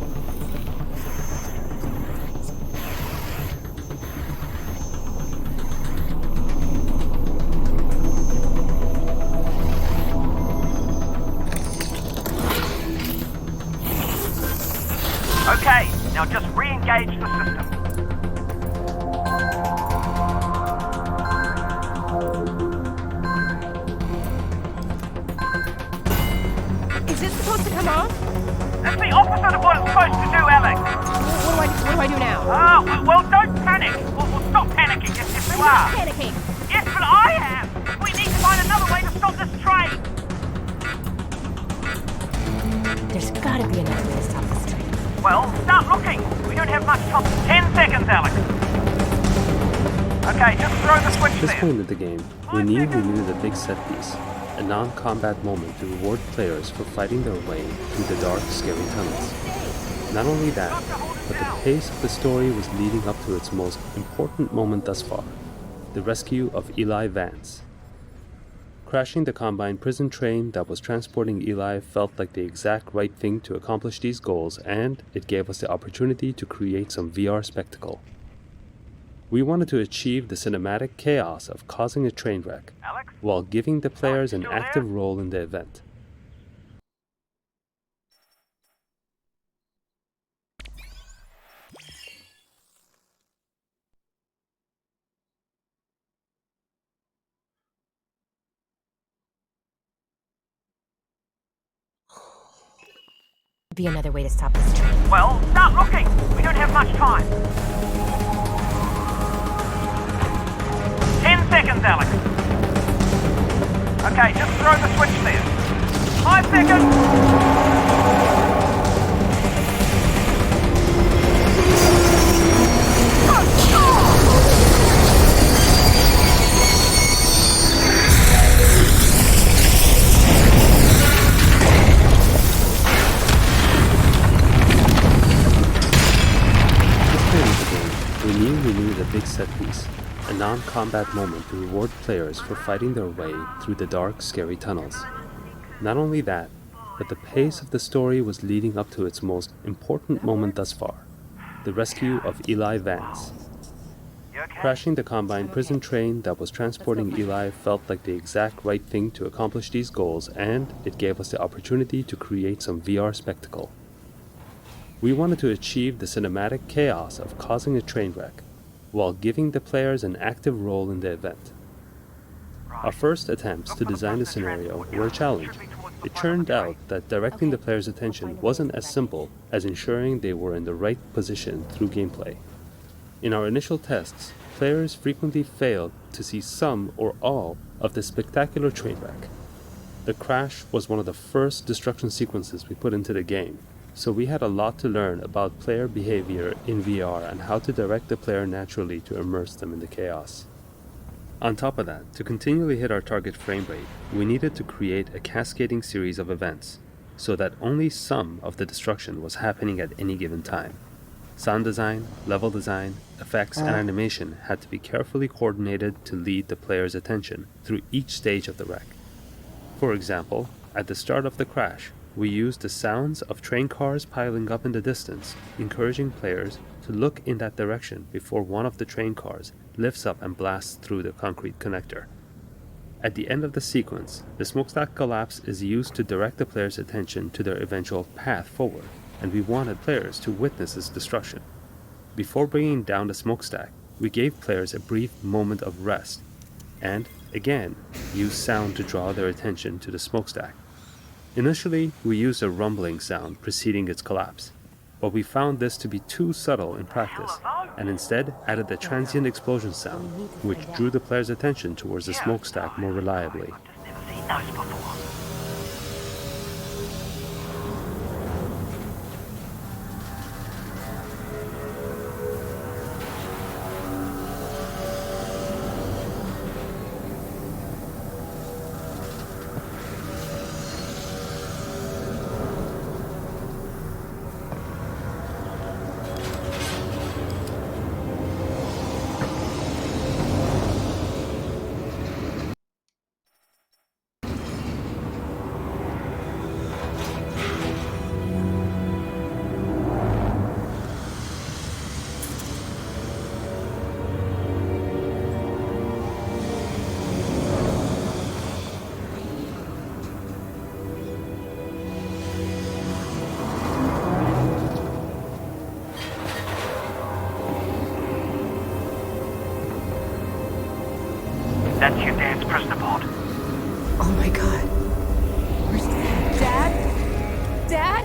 Okay, now just re-engage the system. Is this supposed to come off? That's the opposite of what it's supposed to do, Alyx. What do I do now? Well, don't panic. Well, stop panicking if you are. Panicking. Yes, but I am. We need to find another way to stop this another way to stop this train. Well, start looking. We don't have much time. 10 seconds, Alex. Okay, just throw the switch At this there. point in the game, we needed a big set piece, a non-combat moment to reward players for fighting their way through the dark, scary tunnels. Not only that, but the pace of the story was leading up to its most important moment thus far, the rescue of Eli Vance. Crashing the Combine prison train that was transporting Eli felt like the exact right thing to accomplish these goals, and it gave us the opportunity to create some VR spectacle. We wanted to achieve the cinematic chaos of causing a train wreck, while giving the players an active role in the event. Be another way to stop this train. Well, start looking. We don't have much time. 10 seconds, Alex. Okay, just throw the switch there. 5 seconds. We needed a big set piece, a non-combat moment to reward players for fighting their way through the dark, scary tunnels. Not only that, but the pace of the story was leading up to its most important moment thus far, the rescue of Eli Vance. Crashing the Combine prison train that was transporting Eli felt like the exact right thing to accomplish these goals, and it gave us the opportunity to create some VR spectacle. We wanted to achieve the cinematic chaos of causing a train wreck, while giving the players an active role in the event. Our first attempts to design the scenario were a challenge. It turned out that directing the players' attention wasn't as simple as ensuring they were in the right position through gameplay. In our initial tests, players frequently failed to see some or all of the spectacular train wreck. The crash was one of the first destruction sequences we put into the game, so we had a lot to learn about player behavior in VR and how to direct the player naturally to immerse them in the chaos. On top of that, to continually hit our target frame rate, we needed to create a cascading series of events, so that only some of the destruction was happening at any given time. Sound design, level design, effects, and animation had to be carefully coordinated to lead the player's attention through each stage of the wreck. For example, at the start of the crash, we used the sounds of train cars piling up in the distance, encouraging players to look in that direction before one of the train cars lifts up and blasts through the concrete connector. At the end of the sequence, the smokestack collapse is used to direct the player's attention to their eventual path forward, and we wanted players to witness its destruction. Before bringing down the smokestack, we gave players a brief moment of rest, and, again, used sound to draw their attention to the smokestack. Initially, we used a rumbling sound preceding its collapse, but we found this to be too subtle in practice, and instead added the transient explosion sound, which drew the player's attention towards the smokestack more reliably. That's your dad's prisoner board. Oh my god. Where's Dad? Dad?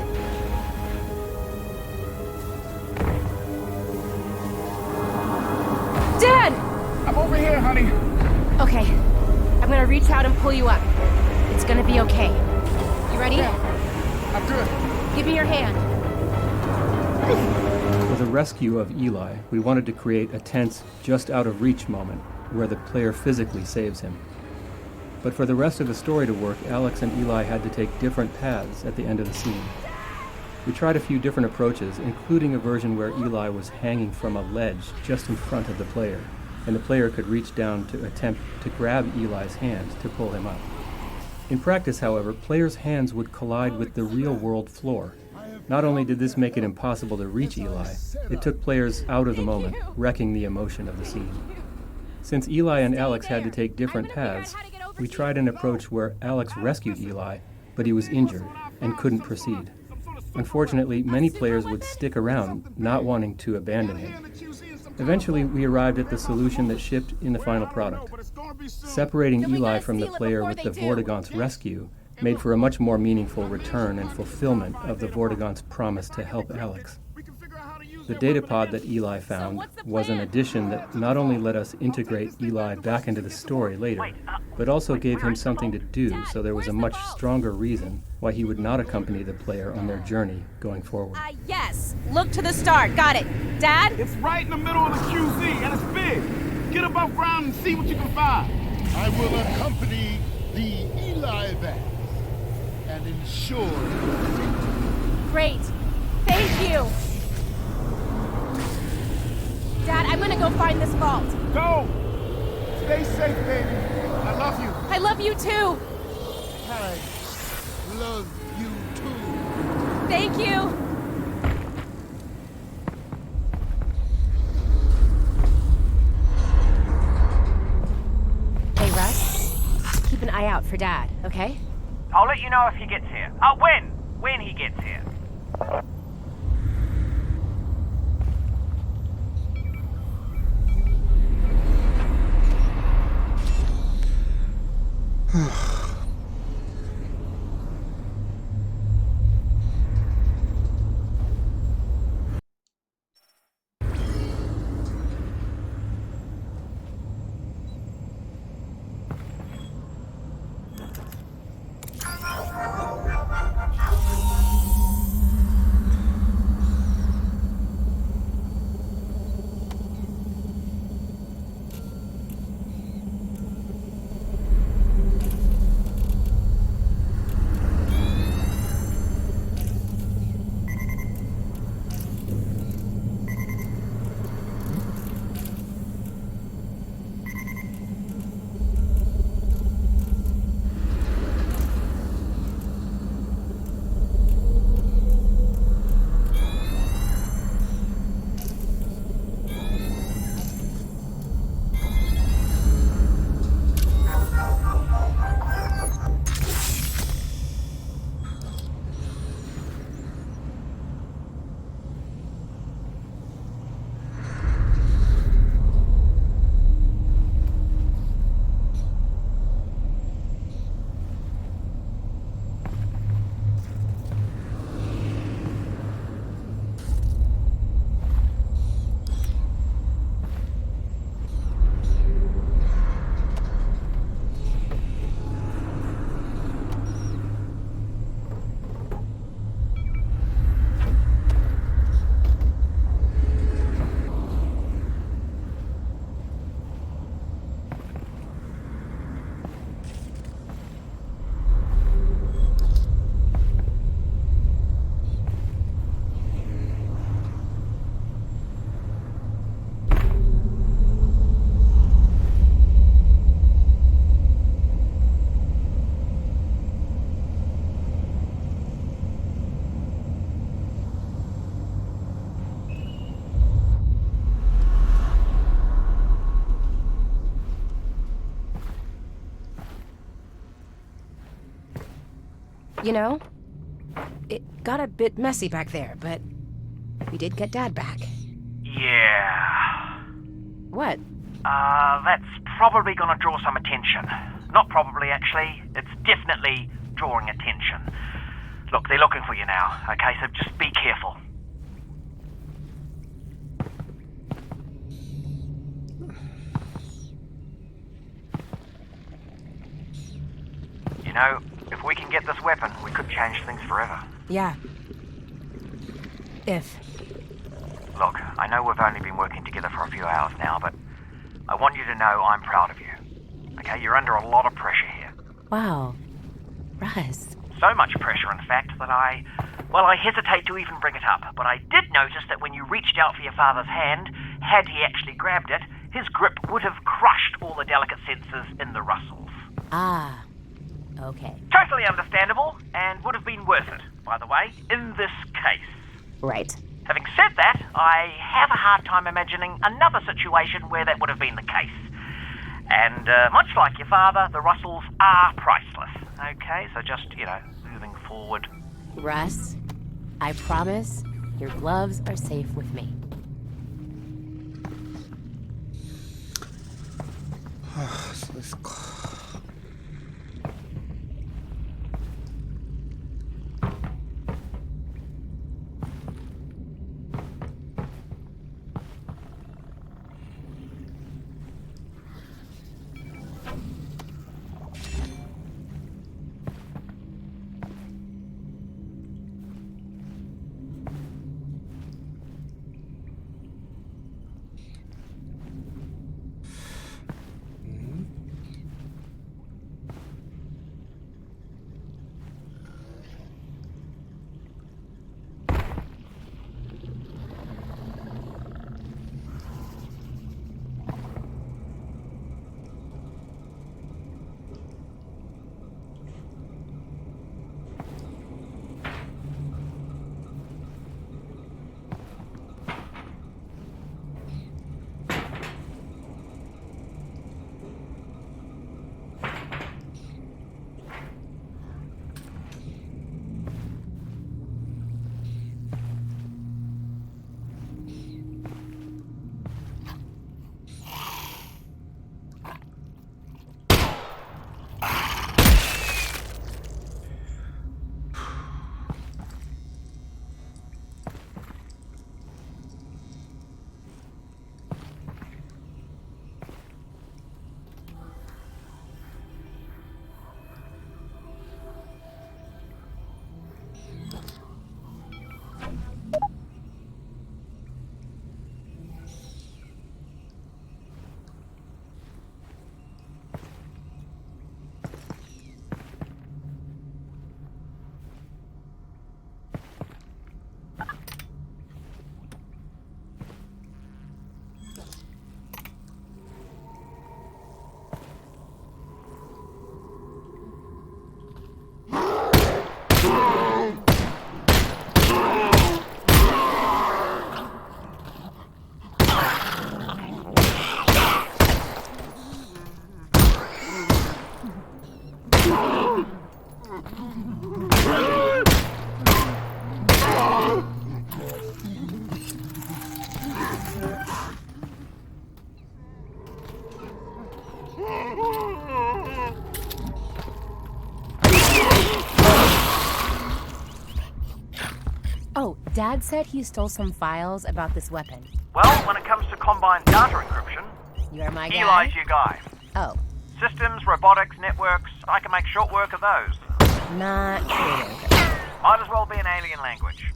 Dad! I'm over here, honey. Okay. I'm gonna reach out and pull you up. It's gonna be okay. You ready? Yeah, I'm good. Give me your hand. For the rescue of Eli, we wanted to create a tense, just out of reach moment where the player physically saves him. But for the rest of the story to work, Alyx and Eli had to take different paths at the end of the scene. We tried a few different approaches, including a version where Eli was hanging from a ledge just in front of the player, and the player could reach down to attempt to grab Eli's hand to pull him up. In practice, however, players' hands would collide with the real-world floor. Not only did this make it impossible to reach Eli, it took players out of the moment, wrecking the emotion of the scene. Since Eli and Alyx had to take different paths, we tried an approach where Alyx rescued Eli, but he was injured and couldn't proceed. Unfortunately, many players would stick around, not wanting to abandon him. Eventually, we arrived at the solution that shipped in the final product. Separating Eli from the player with the Vortigaunt's rescue made for a much more meaningful return and fulfillment of the Vortigaunt's promise to help Alyx. The datapod that Eli found was an addition that not only let us integrate Eli back into the story later, but also gave him something to do, so there was a much stronger reason why he would not accompany the player on their journey going forward. Yes! Look to the start. Got it. Dad? It's right in the middle of the QZ, and it's big. Get above ground and see what you can find. I will accompany the Eli Vance and ensure safety. Great. Thank you. Dad, I'm gonna go find this vault. Go! Stay safe, baby. I love you. I love you too. I love you too. Thank you. Hey, Russ. Keep an eye out for Dad, okay? I'll let you know if he gets here. When he gets here. You know, it got a bit messy back there, but we did get Dad back. Yeah. What? That's probably gonna draw some attention. Not probably, actually. It's definitely drawing attention. Look, they're looking for you now, okay? So just be careful. You know, if we can get this weapon, we could change things forever. Yeah. If. Look, I know we've only been working together for a few hours now, but I want you to know I'm proud of you. Okay, you're under a lot of pressure here. Wow. Russ. So much pressure, in fact, that I hesitate to even bring it up. But I did notice that when you reached out for your father's hand, had he actually grabbed it, his grip would have crushed all the delicate sensors in the Russells. Ah. Okay. Totally understandable, and would have been worth it, by the way, in this case. Right. Having said that, I have a hard time imagining another situation where that would have been the case. And much like your father, the Russells are priceless. Okay, so just, moving forward. Russ, I promise your gloves are safe with me.そうですか。Oh, Dad said he stole some files about this weapon. Well, when it comes to Combine data encryption, You're my guy? Eli's your guy. Oh. Systems, robotics, networks, I can make short work of those. Not true. Might as well be an alien language.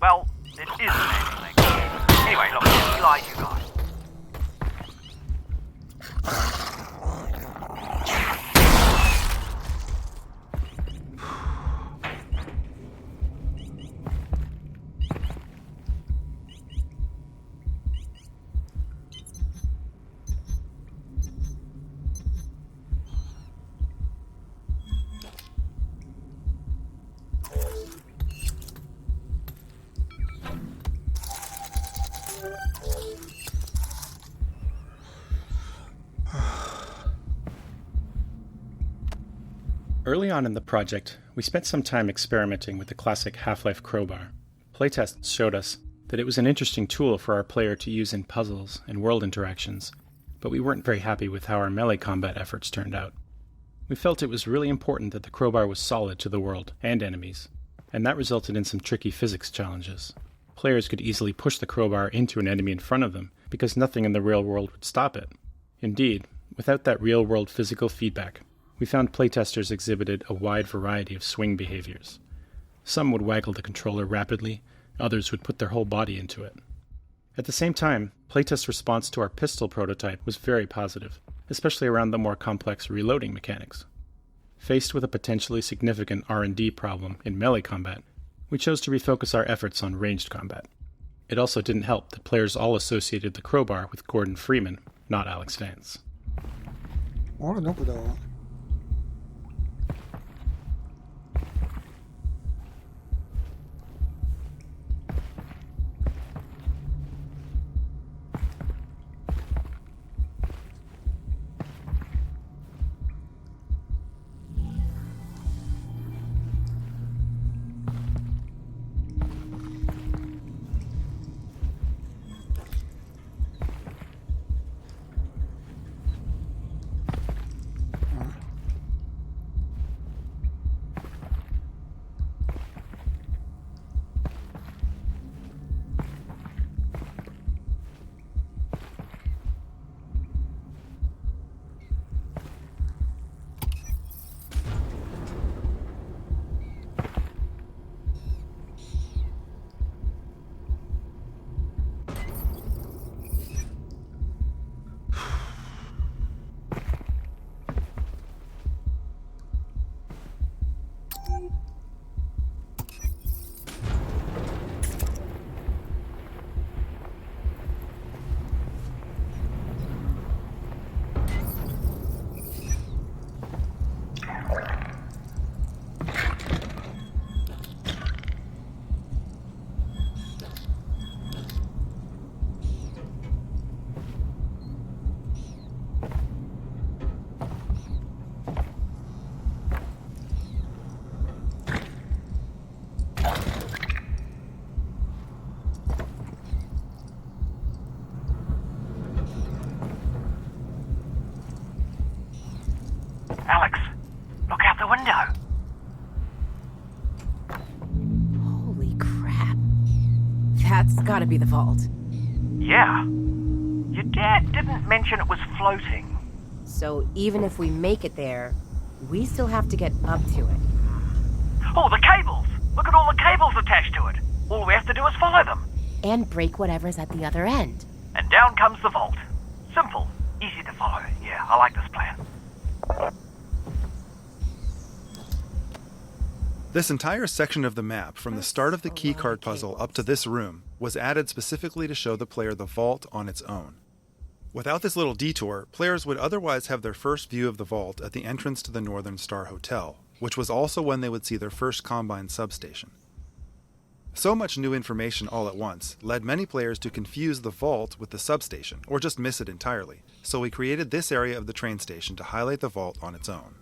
Well, it is an alien language. Anyway, look, Eli's your guy. Early on in the project, we spent some time experimenting with the classic Half-Life crowbar. Playtests showed us that it was an interesting tool for our player to use in puzzles and world interactions, but we weren't very happy with how our melee combat efforts turned out. We felt it was really important that the crowbar was solid to the world and enemies, and that resulted in some tricky physics challenges. Players could easily push the crowbar into an enemy in front of them because nothing in the real world would stop it. Indeed, without that real-world physical feedback, we found playtesters exhibited a wide variety of swing behaviors. Some would waggle the controller rapidly, others would put their whole body into it. At the same time, playtest response to our pistol prototype was very positive, especially around the more complex reloading mechanics. Faced with a potentially significant R&D problem in melee combat, we chose to refocus our efforts on ranged combat. It also didn't help that players all associated the crowbar with Gordon Freeman, not Alyx Vance. あれどこだAlyx, look out the window. Holy crap. That's gotta be the vault. Yeah. Your dad didn't mention it was floating. So even if we make it there, we still have to get up to it. Oh, the cables! Look at all the cables attached to it. All we have to do is follow them. And break whatever's at the other end. And down comes the vault. Simple. Easy to follow. Yeah, I like this plan. This entire section of the map, from the start of the keycard puzzle up to this room, was added specifically to show the player the vault on its own. Without this little detour, players would otherwise have their first view of the vault at the entrance to the Northern Star Hotel, which was also when they would see their first Combine substation. So much new information all at once led many players to confuse the vault with the substation, or just miss it entirely, so we created this area of the train station to highlight the vault on its own.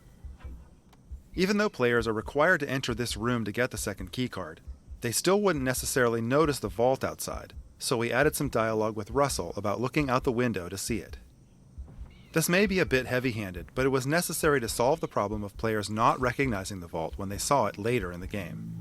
Even though players are required to enter this room to get the second keycard, they still wouldn't necessarily notice the vault outside, so we added some dialogue with Russell about looking out the window to see it. This may be a bit heavy-handed, but it was necessary to solve the problem of players not recognizing the vault when they saw it later in the game.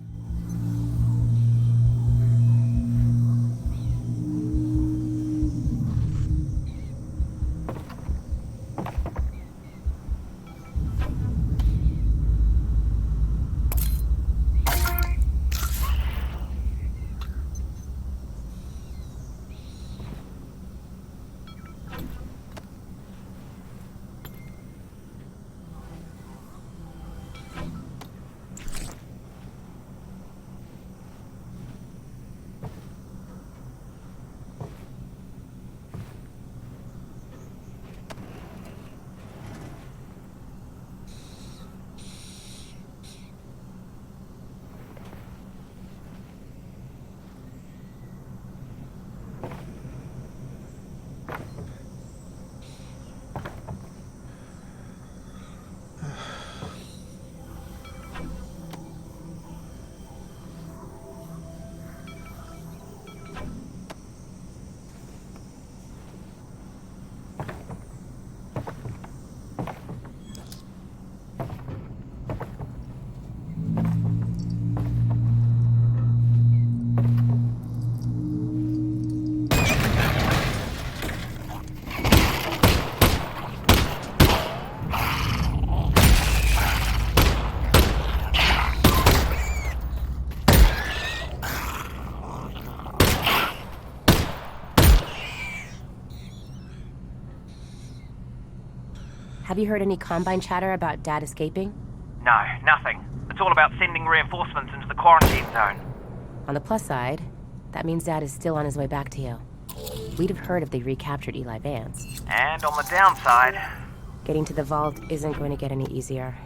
Have you heard any Combine chatter about Dad escaping? No, nothing. It's all about sending reinforcements into the quarantine zone. On the plus side, that means Dad is still on his way back to you. We'd have heard if they recaptured Eli Vance. And on the downside... Getting to the vault isn't going to get any easier.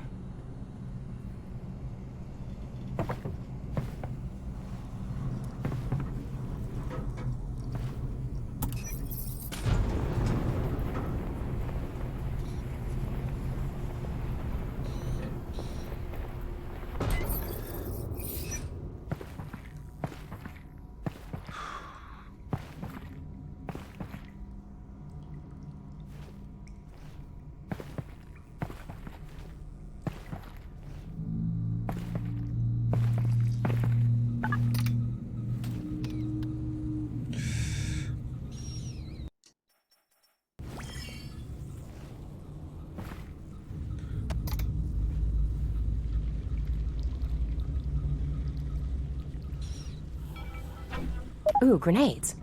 Ooh, grenades.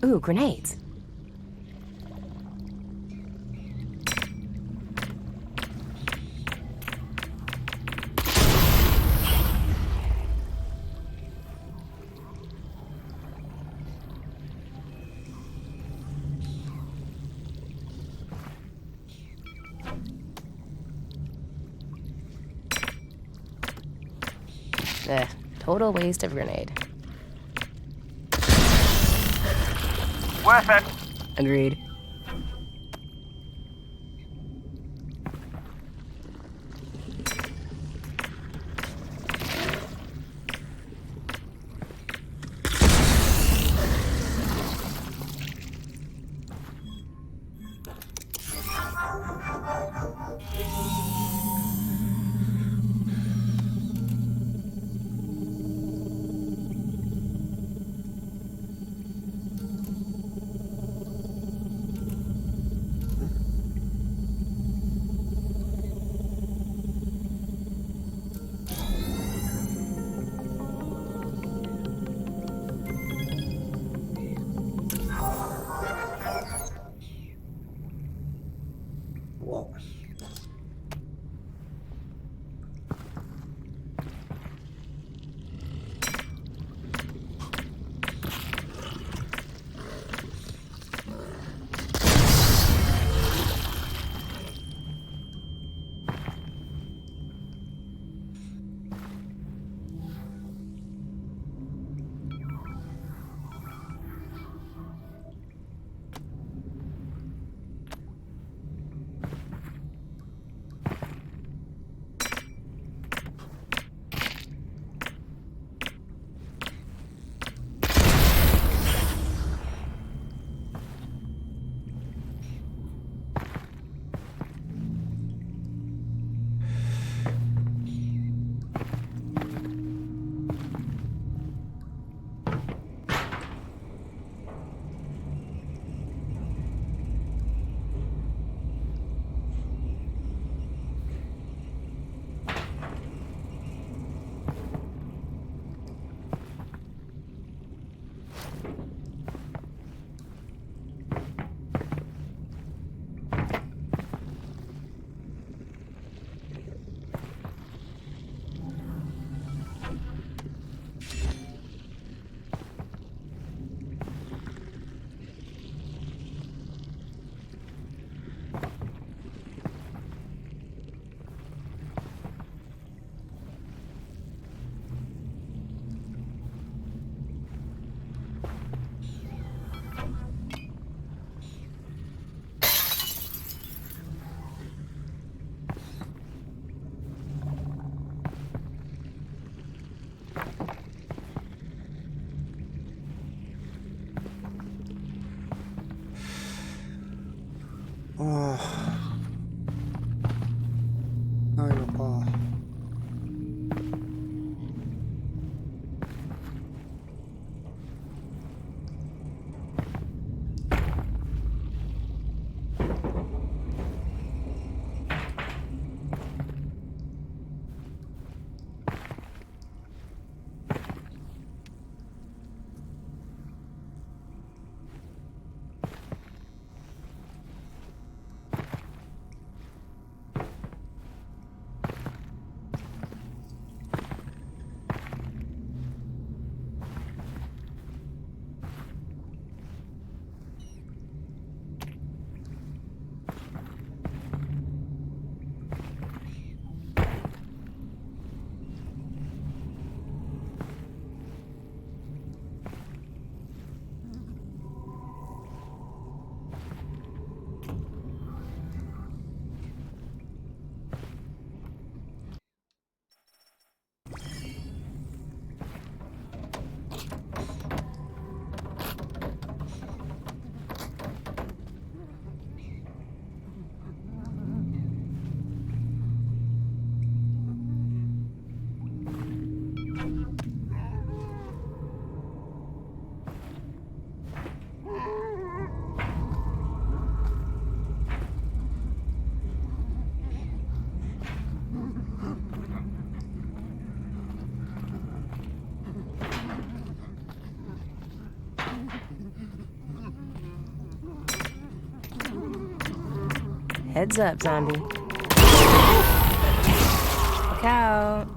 Ooh, grenades. Total waste of grenade. Worth it. Agreed. ああ、ないのか。Heads up, zombie. Look out.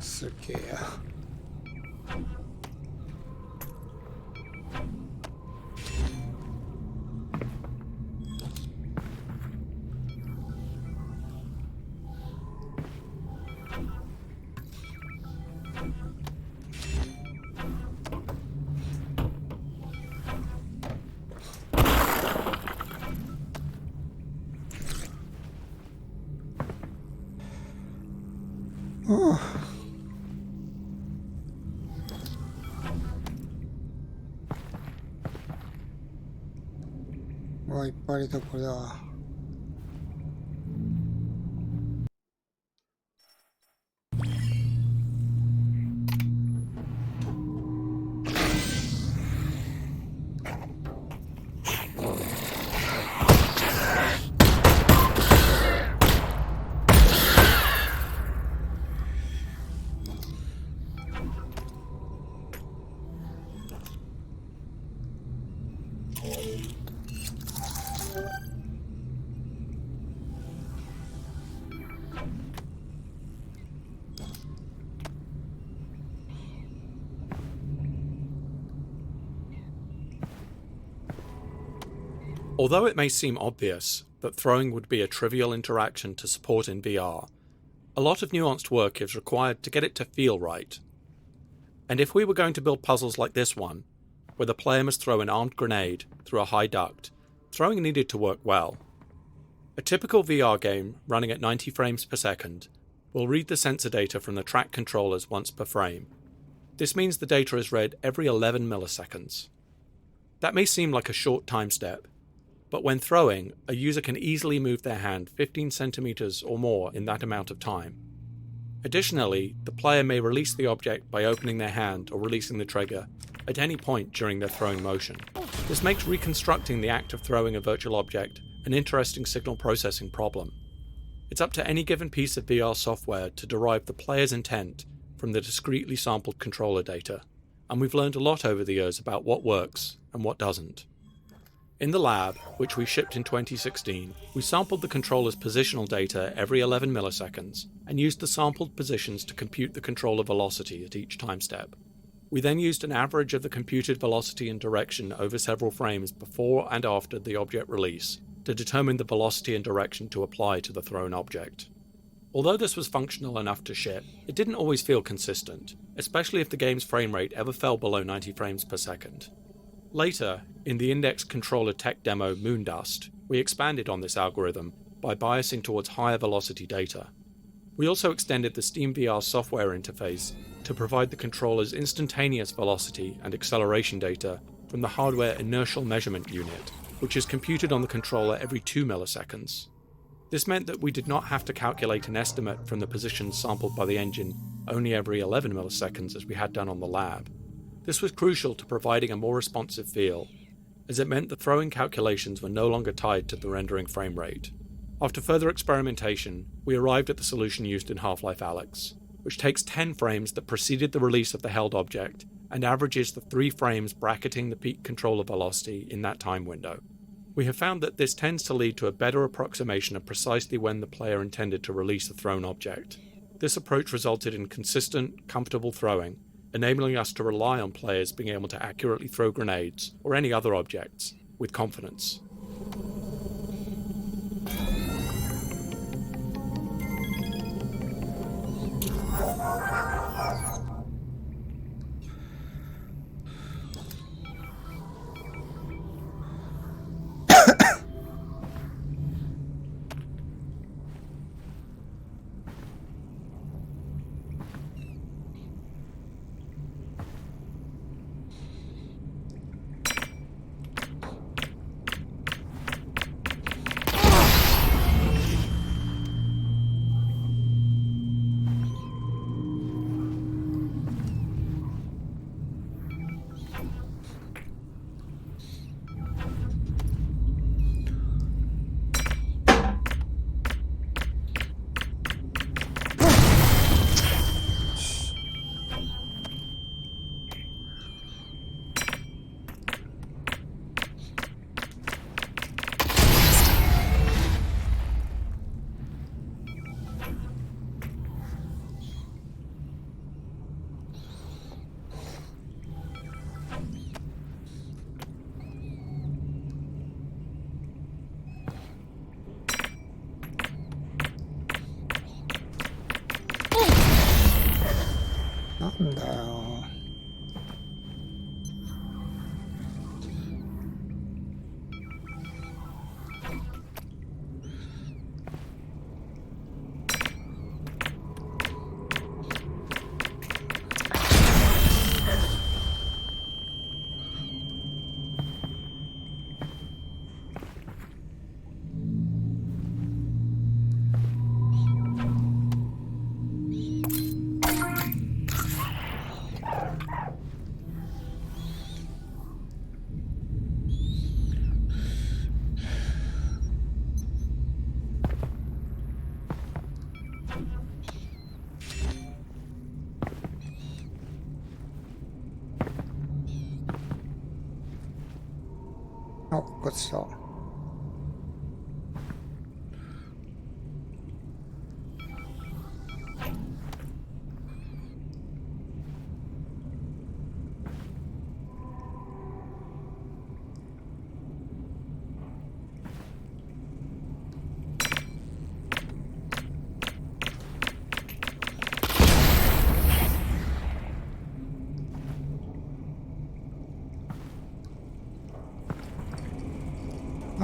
すげえや。いっぱいいるところだ。Although it may seem obvious that throwing would be a trivial interaction to support in VR, a lot of nuanced work is required to get it to feel right. And if we were going to build puzzles like this one, where the player must throw an armed grenade through a high duct, throwing needed to work well. A typical VR game running at 90 frames per second will read the sensor data from the track controllers once per frame. This means the data is read every 11 milliseconds. That may seem like a short time step, but when throwing, a user can easily move their hand 15 centimeters or more in that amount of time. Additionally, the player may release the object by opening their hand or releasing the trigger at any point during their throwing motion. This makes reconstructing the act of throwing a virtual object an interesting signal processing problem. It's up to any given piece of VR software to derive the player's intent from the discretely sampled controller data, and we've learned a lot over the years about what works and what doesn't. In the lab, which we shipped in 2016, we sampled the controller's positional data every 11 milliseconds and used the sampled positions to compute the controller velocity at each time step. We then used an average of the computed velocity and direction over several frames before and after the object release to determine the velocity and direction to apply to the thrown object. Although this was functional enough to ship, it didn't always feel consistent, especially if the game's frame rate ever fell below 90 frames per second. Later, in the Index controller tech demo Moondust, we expanded on this algorithm by biasing towards higher velocity data. We also extended the SteamVR software interface to provide the controller's instantaneous velocity and acceleration data from the hardware inertial measurement unit, which is computed on the controller every 2 milliseconds. This meant that we did not have to calculate an estimate from the positions sampled by the engine only every 11 milliseconds as we had done on the lab. This was crucial to providing a more responsive feel, as it meant the throwing calculations were no longer tied to the rendering frame rate. After further experimentation, we arrived at the solution used in Half-Life Alyx, which takes 10 frames that preceded the release of the held object and averages the 3 frames bracketing the peak controller velocity in that time window. We have found that this tends to lead to a better approximation of precisely when the player intended to release the thrown object. This approach resulted in consistent, comfortable throwing, enabling us to rely on players being able to accurately throw grenades or any other objects with confidence. good stuff.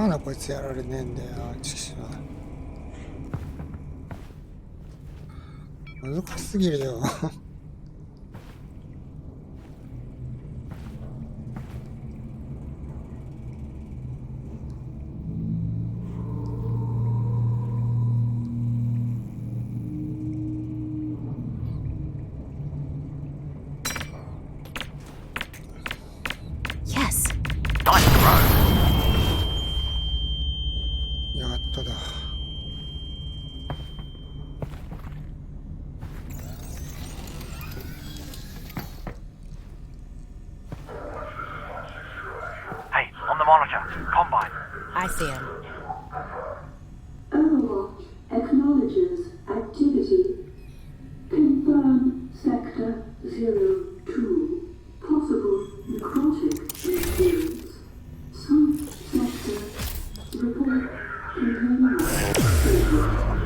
なんだこいつやられねえんだよ。ちくしょう。難しすぎるよ。やっとだ。Hey, on the monitor, Combine. I see him. Overwatch acknowledges activity. Confirm Sector 02. Possible necrotic interference. Some sector report containment failure.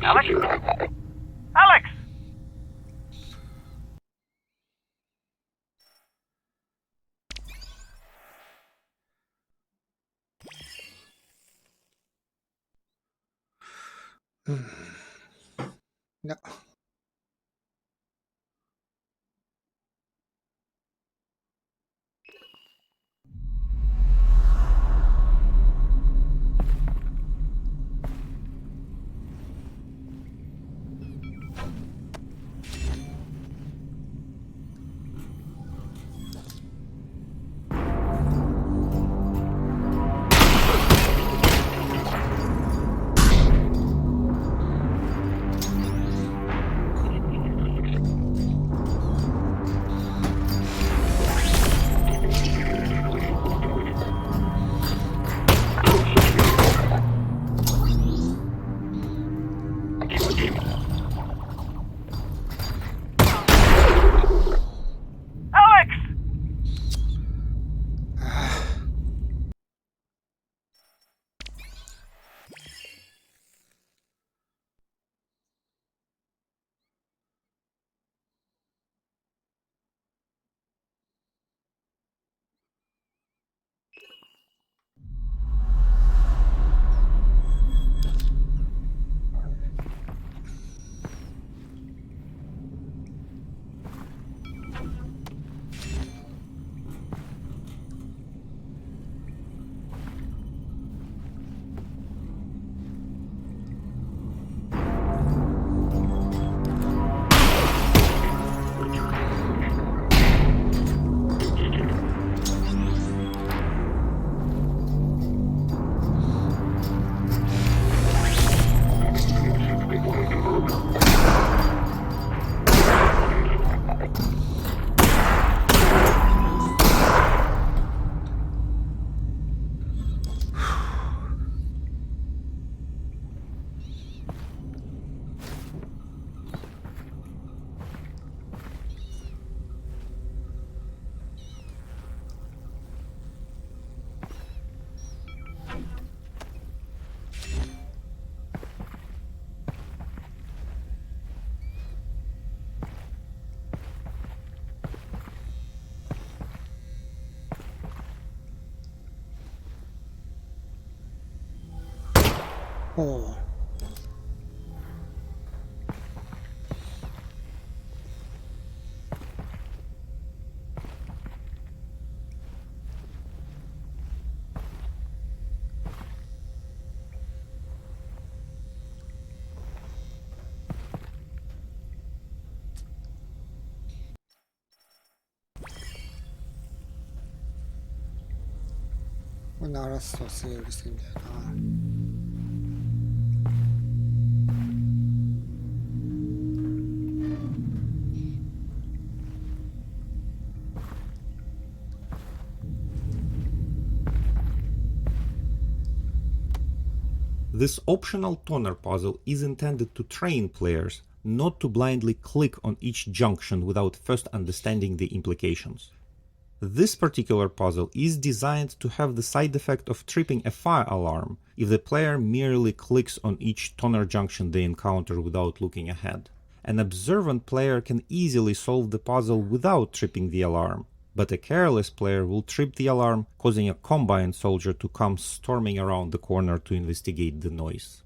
Alyx? Alyx! No. ほう。これ鳴らすとスイングしてんだよな。This optional toner puzzle is intended to train players not to blindly click on each junction without first understanding the implications. This particular puzzle is designed to have the side effect of tripping a fire alarm if the player merely clicks on each toner junction they encounter without looking ahead. An observant player can easily solve the puzzle without tripping the alarm, but a careless player will trip the alarm, causing a combine soldier to come storming around the corner to investigate the noise.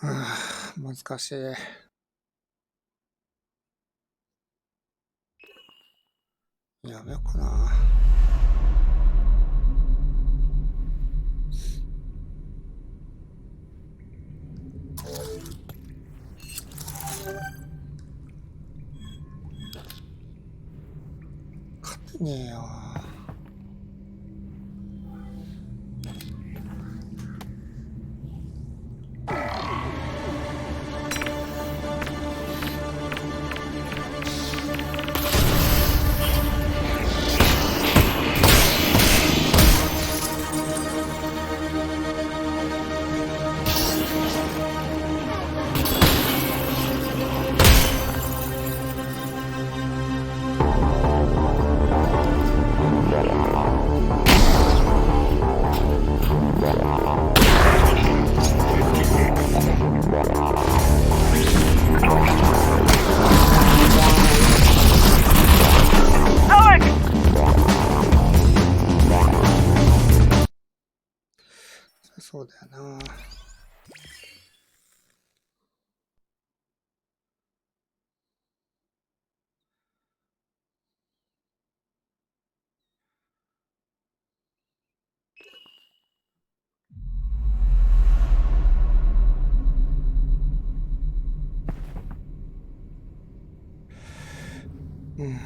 難しい。やめようかな。勝てねえよ。そうだよな。うん。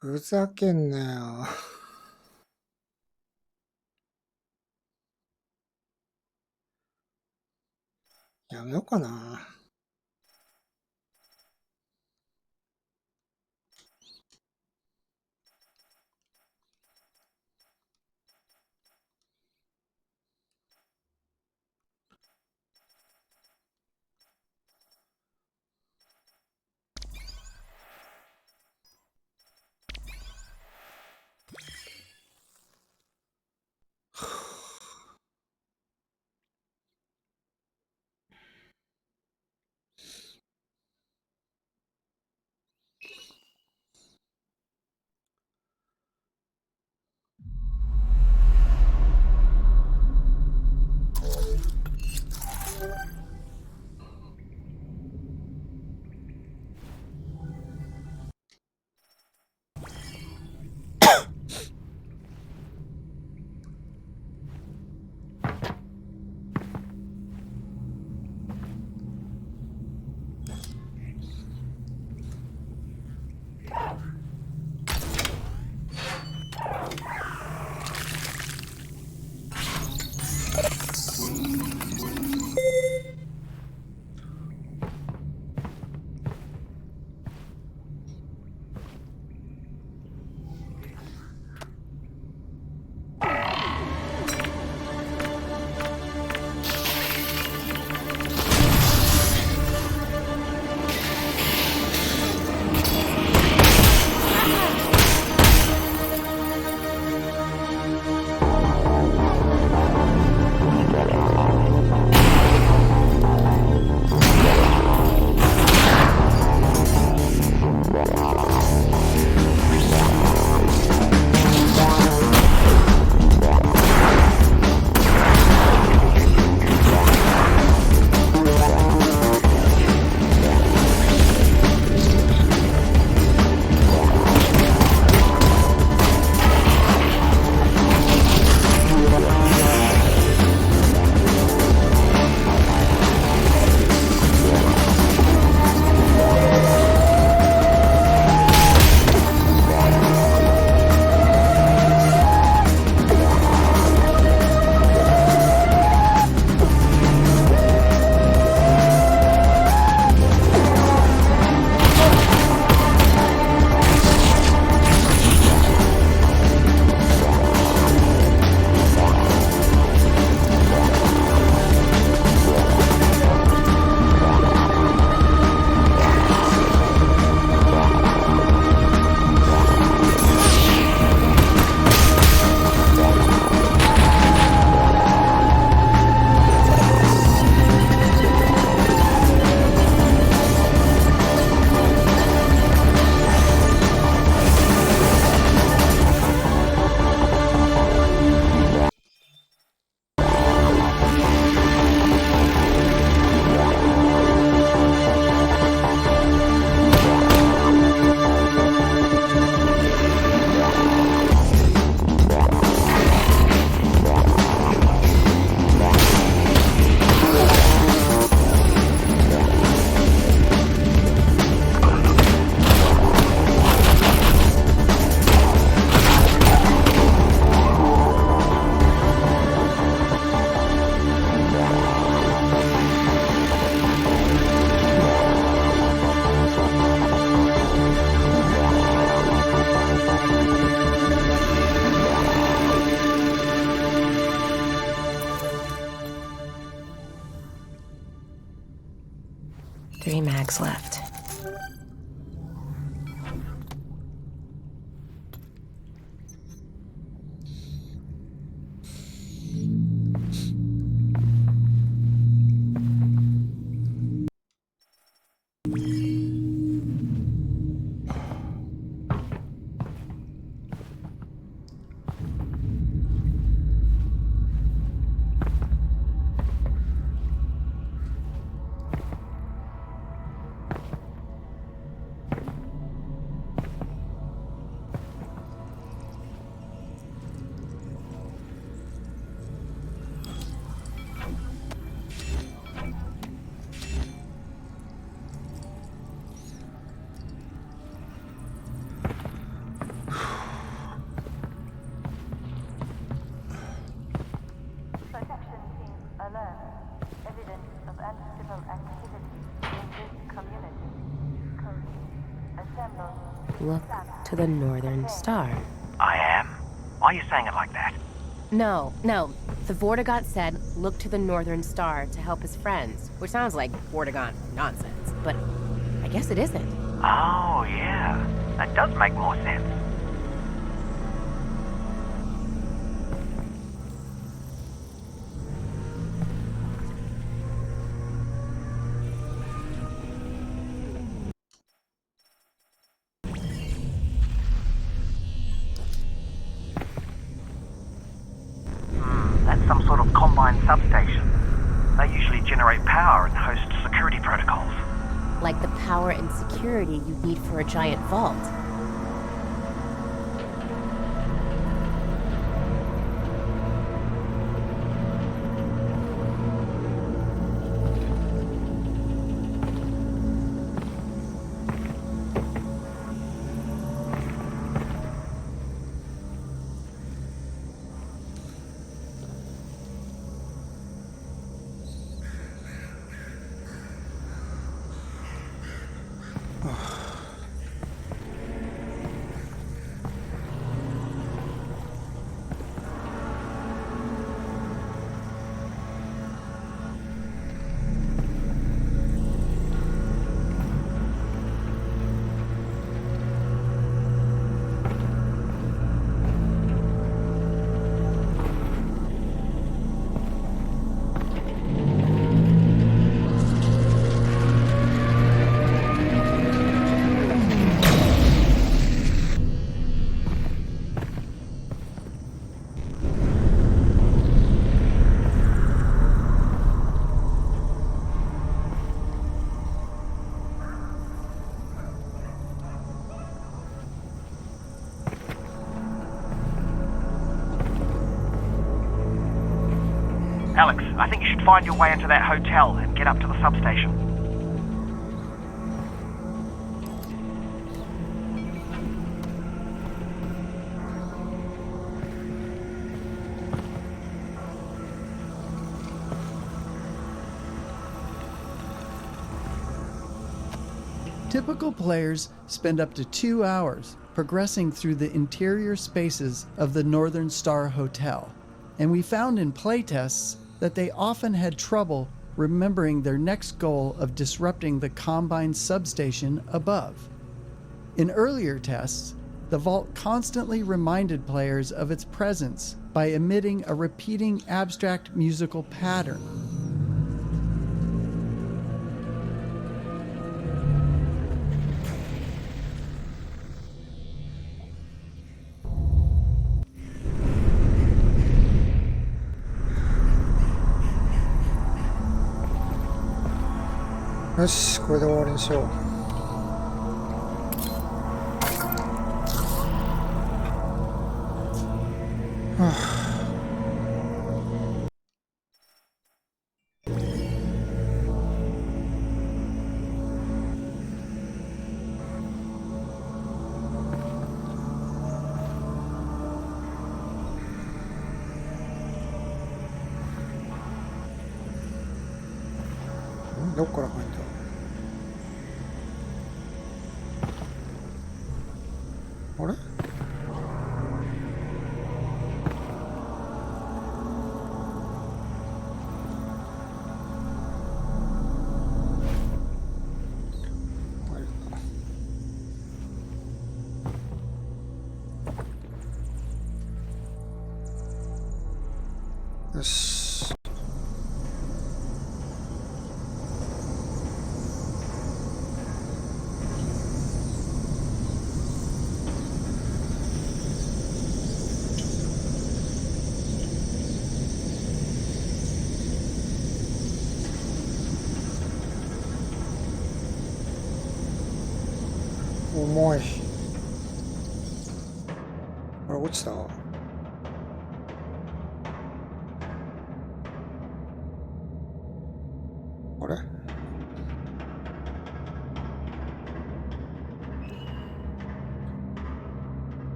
ふざけんなよ。やめようかな。Alex left. Look to the northern star. I am? Why are you saying it like that? No. The Vortigaunt said, look to the northern star to help his friends, which sounds like Vortigaunt nonsense, but I guess it isn't. Oh, yeah. That does make more sense. That's some sort of combine substation. They usually generate power and host security protocols. Like the power and security you need for a giant vault. Alex, I think you should find your way into that hotel and get up to the substation. Typical players spend up to 2 hours progressing through the interior spaces of the Northern Star Hotel, and we found in playtests that they often had trouble remembering their next goal of disrupting the Combine substation above. In earlier tests, the vault constantly reminded players of its presence by emitting a repeating abstract musical pattern.よし、これで終わりにしよう。はあどっから入んだ。あれ？よし。重い。あれ落ちた。あれ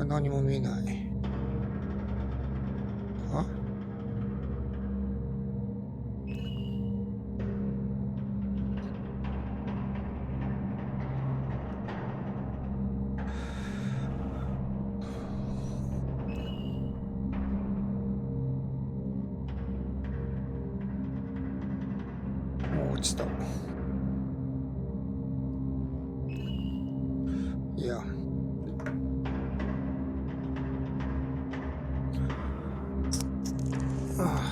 何も見えない。あもう落ちた。いや。ああ